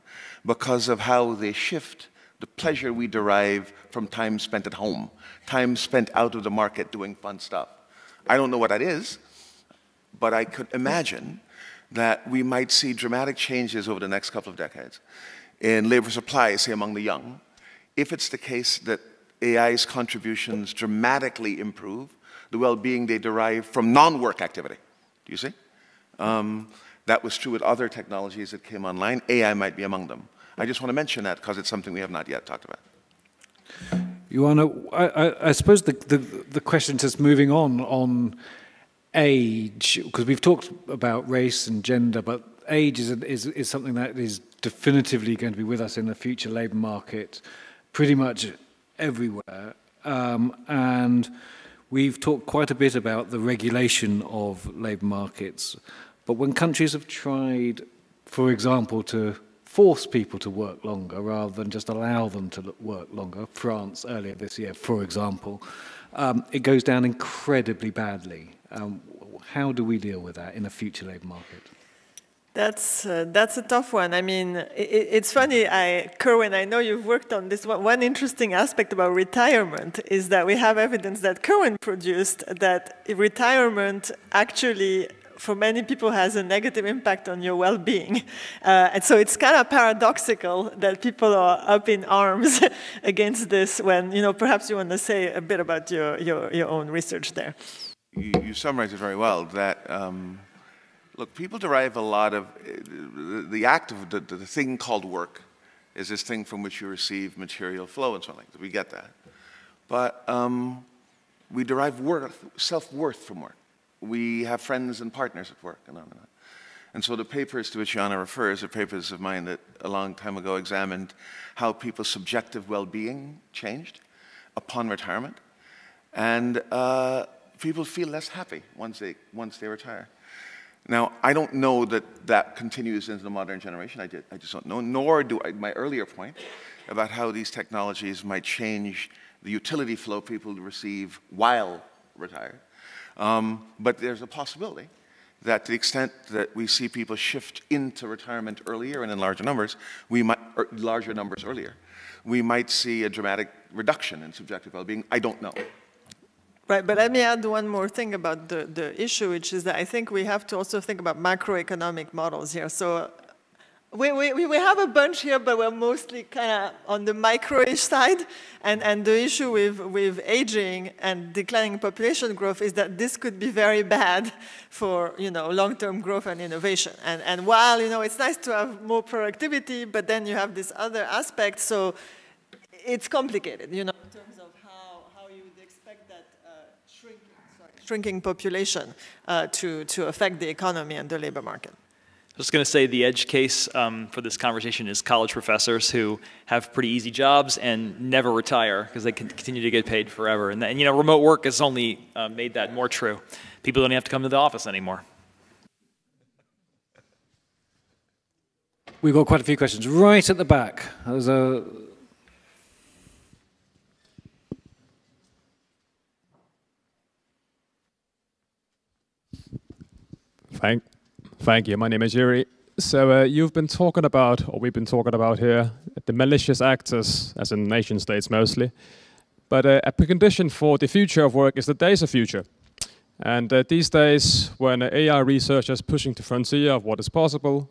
because of how they shift the pleasure we derive from time spent at home, time spent out of the market doing fun stuff. I don't know what that is, but I could imagine that we might see dramatic changes over the next couple of decades in labor supply, say among the young, if it's the case that AI's contributions dramatically improve the well-being they derive from non-work activity. Do you see? That was true with other technologies that came online. AI might be among them. I just want to mention that because it's something we have not yet talked about. Ioana, I suppose the question just moving on age, because we've talked about race and gender, but age is something that is definitively going to be with us in the future labour market pretty much everywhere. And we've talked quite a bit about the regulation of labour markets. But when countries have tried, for example, to force people to work longer rather than just allow them to work longer, France earlier this year, for example, it goes down incredibly badly. How do we deal with that in a future labour market? That's a tough one. I mean, it's funny, Kerwin, I know you've worked on this. One interesting aspect about retirement is that we have evidence that Kerwin produced that retirement actually, for many people, has a negative impact on your well-being. And so it's kind of paradoxical that people are up in arms against this when, perhaps you want to say a bit about your own research there. You summarized it very well, that look, people derive a lot of, the act of the thing called work is this thing from which you receive material flow and so on. We get that. But we derive self-worth from work. We have friends and partners at work and on and on. And so the papers to which Ioana refers are papers of mine that a long time ago examined how people's subjective well-being changed upon retirement. And people feel less happy once they retire. Now, I don't know that continues into the modern generation. I just don't know, nor do my earlier point about how these technologies might change the utility flow people receive while retired. But there's a possibility that to the extent that we see people shift into retirement earlier and in larger numbers, larger numbers earlier, we might see a dramatic reduction in subjective well-being. I don't know. Right, but let me add one more thing about the issue, which is that I think we have to also think about macroeconomic models here. So We have a bunch here, but we're mostly kind of on the micro-ish side. And the issue with aging and declining population growth is that this could be very bad for long-term growth and innovation. And while it's nice to have more productivity, but then you have this other aspect, so it's complicated, in terms of how you would expect that shrinking population to affect the economy and the labor market. I was going to say the edge case for this conversation is college professors who have pretty easy jobs and never retire because they can continue to get paid forever. And remote work has only made that more true. People don't have to come to the office anymore. We've got quite a few questions right at the back. There's a... Thank you. My name is Yuri. So you've been talking about, or we've been talking about here, the malicious actors, as in nation states mostly. But a precondition for the future of work is that there is a future. And these days, when AI researchers pushing the frontier of what is possible,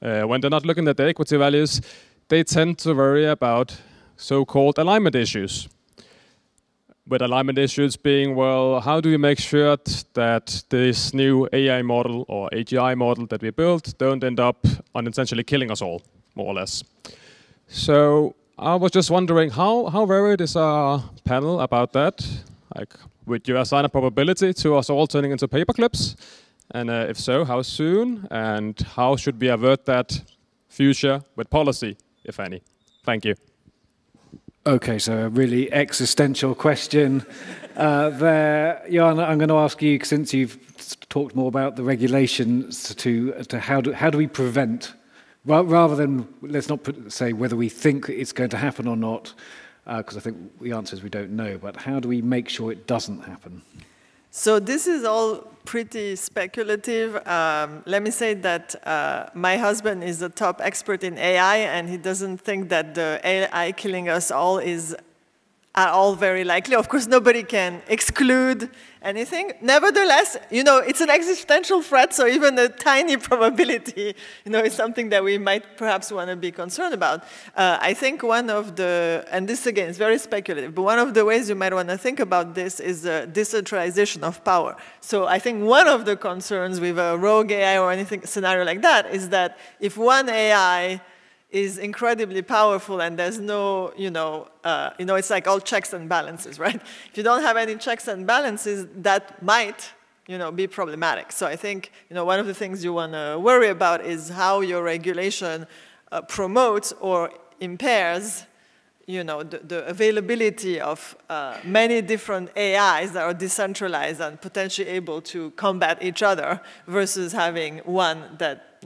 when they're not looking at the equity values, they tend to worry about so-called alignment issues. With alignment issues being, well, how do we make sure that this new AI model or AGI model that we built don't end up unintentionally killing us all, more or less? So I was just wondering, how worried is our panel about that? Like, would you assign a probability to us all turning into paperclips? And if so, how soon? And how should we avert that future with policy, if any? Thank you. Okay, so a really existential question there. Ioana, I'm going to ask you, since you've talked more about the regulations, to how do we prevent, rather than, let's not say whether we think it's going to happen or not, because I think the answer is we don't know, but how do we make sure it doesn't happen? So this is all pretty speculative. Let me say that my husband is a top expert in AI, and he doesn't think that the AI killing us all is at all very likely. Of course, nobody can exclude anything. Nevertheless, it's an existential threat, so even a tiny probability, is something that we might perhaps want to be concerned about. I think one of the, and this again is very speculative, but one of the ways you might want to think about this is the decentralization of power. So I think one of the concerns with a rogue AI or anything scenario like that is that if one AI is incredibly powerful and there's no, it's like all checks and balances, right? If you don't have any checks and balances, that might, be problematic. So I think, one of the things you want to worry about is how your regulation promotes or impairs, the availability of many different AIs that are decentralized and potentially able to combat each other versus having one that,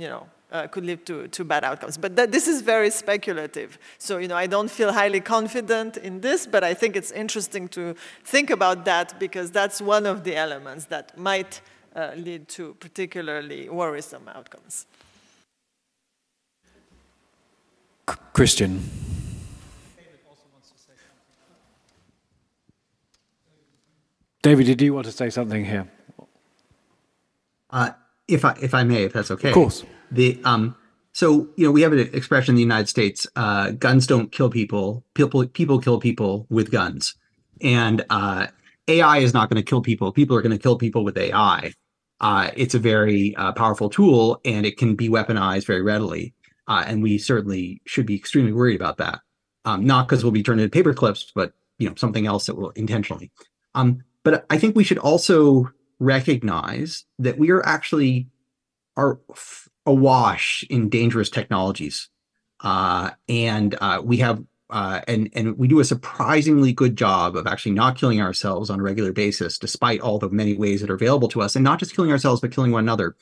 could lead to bad outcomes. But this is very speculative. So, I don't feel highly confident in this, but I think it's interesting to think about that because that's one of the elements that might lead to particularly worrisome outcomes. Christian. David, did you want to say something here? If I may, if that's okay. Of course. So, we have an expression in the United States, guns don't kill people, people kill people with guns. And AI is not going to kill people. People are going to kill people with AI. It's a very powerful tool, and it can be weaponized very readily. And we certainly should be extremely worried about that. Not because we'll be turned into paper clips, but something else that will intentionally. But I think we should also recognize that we are actually awash in dangerous technologies, and we have and we do a surprisingly good job of actually not killing ourselves on a regular basis, despite all the many ways that are available to us, and not just killing ourselves but killing one another.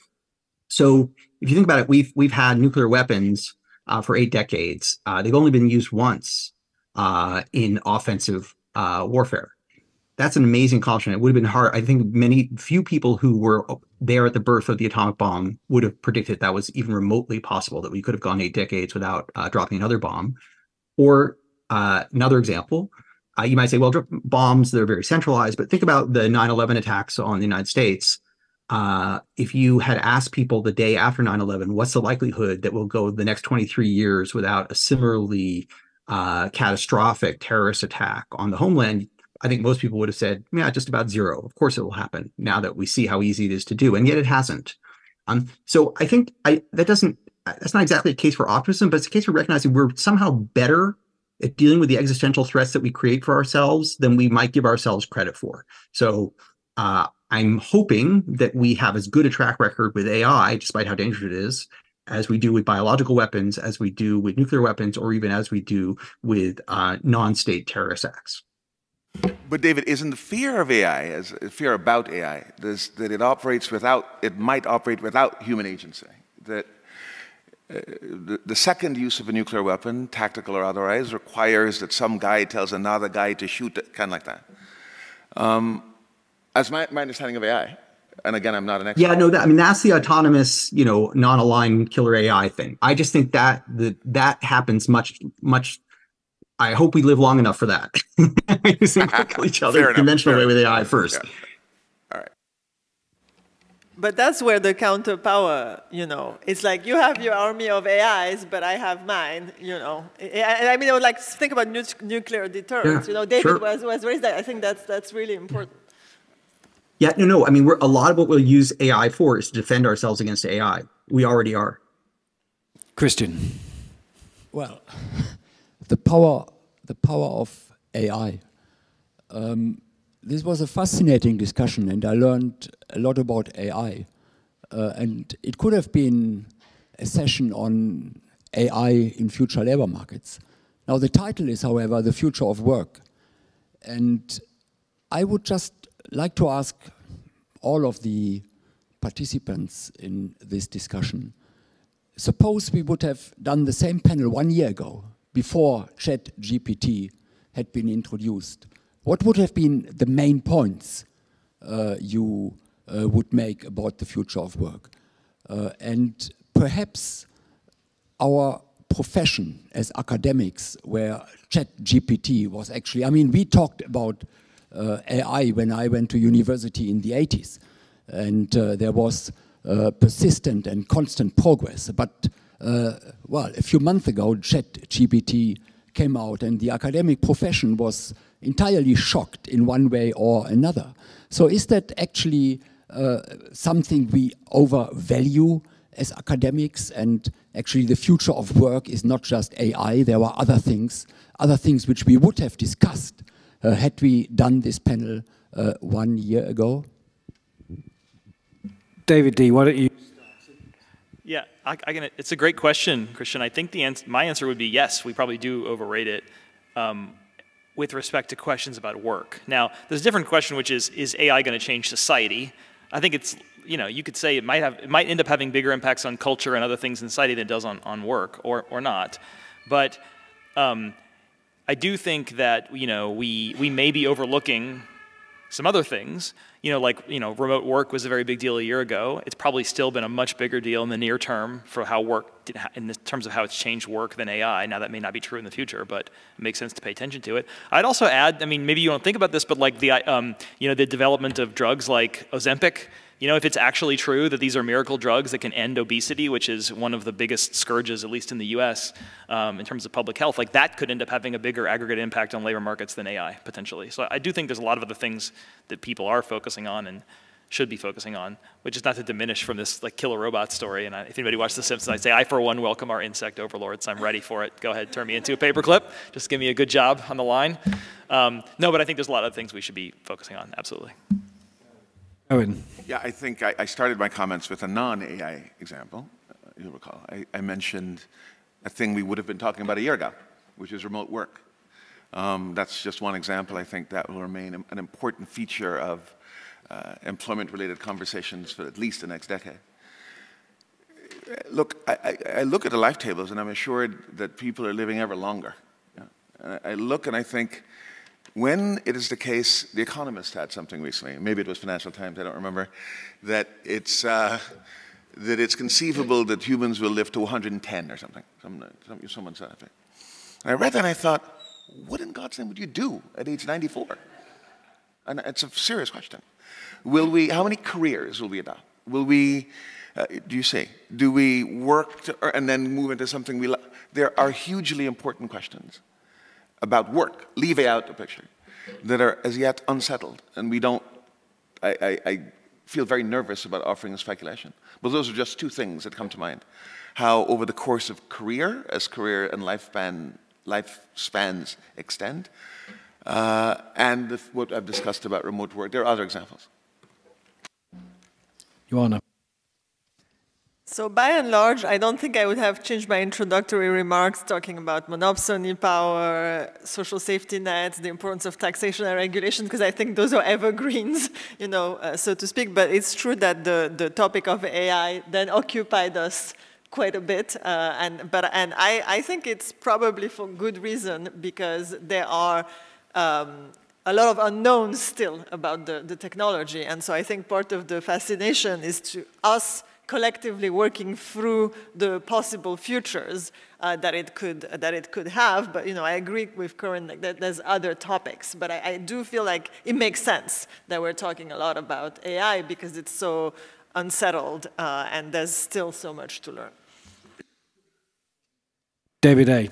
So if you think about it, we've had nuclear weapons for 8 decades. They've only been used once in offensive warfare. That's an amazing accomplishment. It would have been hard. I think few people who were there at the birth of the atomic bomb would have predicted that was even remotely possible, that we could have gone 8 decades without dropping another bomb. Or another example, you might say, well, bombs, they're very centralized, but think about the 9/11 attacks on the United States. if you had asked people the day after 9/11, what's the likelihood that we'll go the next 23 years without a similarly catastrophic terrorist attack on the homeland, I think most people would have said, yeah, just about zero. Of course it will happen now that we see how easy it is to do, and yet it hasn't. So I think that's not exactly a case for optimism, but it's a case for recognizing we're somehow better at dealing with the existential threats that we create for ourselves than we might give ourselves credit for. So I'm hoping that we have as good a track record with AI, despite how dangerous it is, as we do with biological weapons, as we do with nuclear weapons, or even as we do with non-state terrorist acts. But David, isn't the fear of AI, as fear about AI, that it might operate without human agency? That the second use of a nuclear weapon, tactical or otherwise, requires that some guy tells another guy to shoot it, kind of like that. As my understanding of AI, and again, I'm not an expert. Yeah, no, that's the autonomous, non-aligned killer AI thing. I just think that happens much. I hope we live long enough for that. Using each other conventional way with AI first. Yeah. All right. But that's where the counterpower, it's like you have your army of AIs, but I have mine, And I mean, think about nuclear deterrence. Yeah, David was raised that. I think that's really important. Yeah, no. I mean, a lot of what we'll use AI for is to defend ourselves against AI. We already are. Christian. Well, the power of AI. This was a fascinating discussion, and I learned a lot about AI. And it could have been a session on AI in future labor markets. Now, the title is, however, The Future of Work. And I would just like to ask all of the participants in this discussion, suppose we would have done the same panel 1 year ago, before ChatGPT had been introduced. What would have been the main points you would make about the future of work? And perhaps our profession as academics, where ChatGPT was actually, I mean, we talked about AI when I went to university in the 80s, and there was persistent and constant progress. But well, a few months ago, ChatGPT came out, and the academic profession was entirely shocked in one way or another. So is that actually something we overvalue as academics, and actually the future of work is not just AI, there were other things which we would have discussed had we done this panel 1 year ago? David D., why don't you? Yeah, it's a great question, Christian. I think my answer would be yes, we probably do overrate it with respect to questions about work. Now, there's a different question, which is AI going to change society? I think it's, you could say it might end up having bigger impacts on culture and other things in society than it does on work, or not. But I do think that, we may be overlooking some other things. Remote work was a very big deal a year ago. It's probably still been a much bigger deal in the near term for how work, in terms of how it's changed work than AI. Now that may not be true in the future, but it makes sense to pay attention to it. I'd also add, I mean, maybe you don't think about this, but like the development of drugs like Ozempic. If it's actually true that these are miracle drugs that can end obesity, which is one of the biggest scourges, at least in the US, in terms of public health, like that could end up having a bigger aggregate impact on labor markets than AI, potentially. So I do think there's a lot of other things that people are focusing on and should be focusing on, which is not to diminish from this like killer robot story. And if anybody watched The Simpsons, I'd say, I, for one, welcome our insect overlords. I'm ready for it. Go ahead, turn me into a paperclip. Just give me a good job on the line. No, but I think there's a lot of things we should be focusing on, absolutely. Kerwin. Yeah, I think I started my comments with a non-AI example. You'll recall. I mentioned a thing we would have been talking about a year ago, which is remote work. That's just one example. I think that will remain an important feature of employment-related conversations for at least the next decade. Look, I look at the life tables, and I'm assured that people are living ever longer. Yeah? I look and I think, when it is the case, The Economist had something recently, maybe it was Financial Times, I don't remember, that it's conceivable that humans will live to 110 or something. Someone said it. And I read that and I thought, what in God's name would you do at age 94? And it's a serious question. Will we, how many careers will we adopt? Will we, do you say, do we work to, and then move into something we like? There are hugely important questions about work, leave out the picture, that are as yet unsettled. And we don't, I feel very nervous about offering a speculation. But those are just two things that come to mind. How over the course of career, as career and lifespans extend, and what I've discussed about remote work. There are other examples. Ioana. So by and large, I don't think I would have changed my introductory remarks talking about monopsony power, social safety nets, the importance of taxation and regulation, because I think those are evergreens, you know, so to speak. But it's true that the topic of AI then occupied us quite a bit, and I think it's probably for good reason, because there are a lot of unknowns still about the technology, and so I think part of the fascination is to us collectively working through the possible futures that it could have. But you know, I agree with Kerwin that there's other topics, but I do feel like it makes sense that we're talking a lot about AI because it's so unsettled and there's still so much to learn. David A.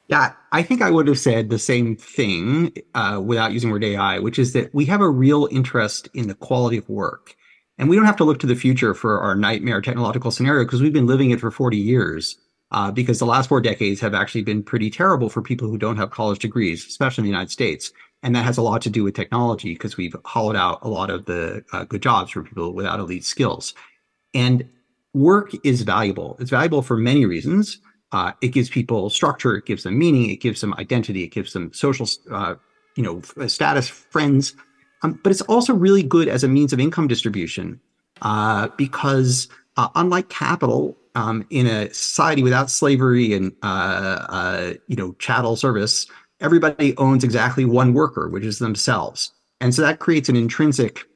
Yeah, I think I would have said the same thing without using the word AI, which is that we have a real interest in the quality of work. And we don't have to look to the future for our nightmare technological scenario because we've been living it for 40 years because the last 4 decades have actually been pretty terrible for people who don't have college degrees, especially in the United States. And that has a lot to do with technology because we've hollowed out a lot of the good jobs for people without elite skills. And work is valuable. It's valuable for many reasons. It gives people structure, it gives them meaning, it gives them identity, it gives them social status, friends. But it's also really good as a means of income distribution because unlike capital, in a society without slavery and chattel service, everybody owns exactly one worker, which is themselves. And so that creates an intrinsic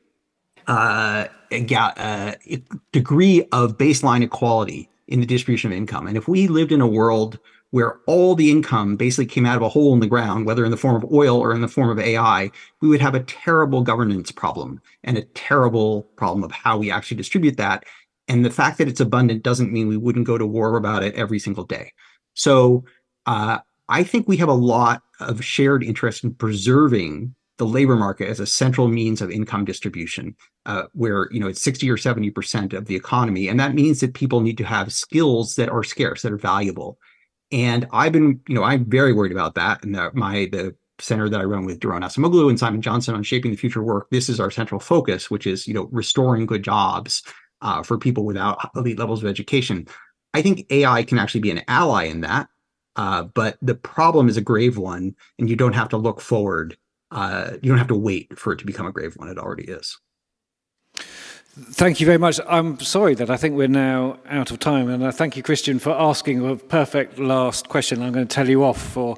degree of baseline equality in the distribution of income. And if we lived in a world where all the income basically came out of a hole in the ground, whether in the form of oil or in the form of AI, we would have a terrible governance problem and a terrible problem of how we actually distribute that. And the fact that it's abundant doesn't mean we wouldn't go to war about it every single day. So I think we have a lot of shared interest in preserving the labor market as a central means of income distribution, where it's 60 or 70% of the economy. And that means that people need to have skills that are scarce, that are valuable. And I'm very worried about that. And the center that I run with Duran Asimoglu and Simon Johnson on shaping the future of work, this is our central focus, which is, restoring good jobs for people without elite levels of education. I think AI can actually be an ally in that. But the problem is a grave one, and you don't have to look forward. You don't have to wait for it to become a grave one. It already is. Thank you very much. I'm sorry that I think we're now out of time, and I thank you, Christian, for asking a perfect last question. I'm going to tell you off for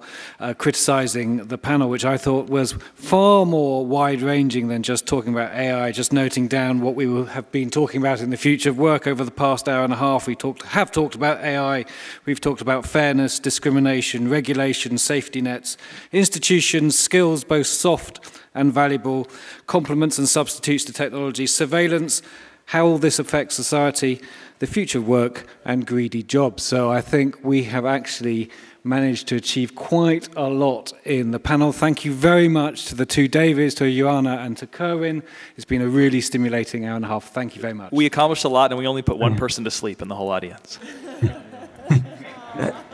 criticising the panel, which I thought was far more wide-ranging than just talking about AI, just noting down what we will have been talking about in the future of work over the past hour and a half. We have talked about AI, we've talked about fairness, discrimination, regulation, safety nets, institutions, skills, both soft and valuable, complements and substitutes to technology, surveillance, how all this affects society, the future of work, and greedy jobs. So I think we have actually managed to achieve quite a lot in the panel. Thank you very much to the two Davids, to Ioana and to Kerwin. It's been a really stimulating hour and a half. Thank you very much. We accomplished a lot, and we only put one person to sleep in the whole audience.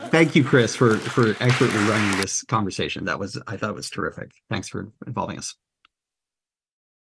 Thank you, Chris, for expertly running this conversation. I thought it was terrific. Thanks for involving us.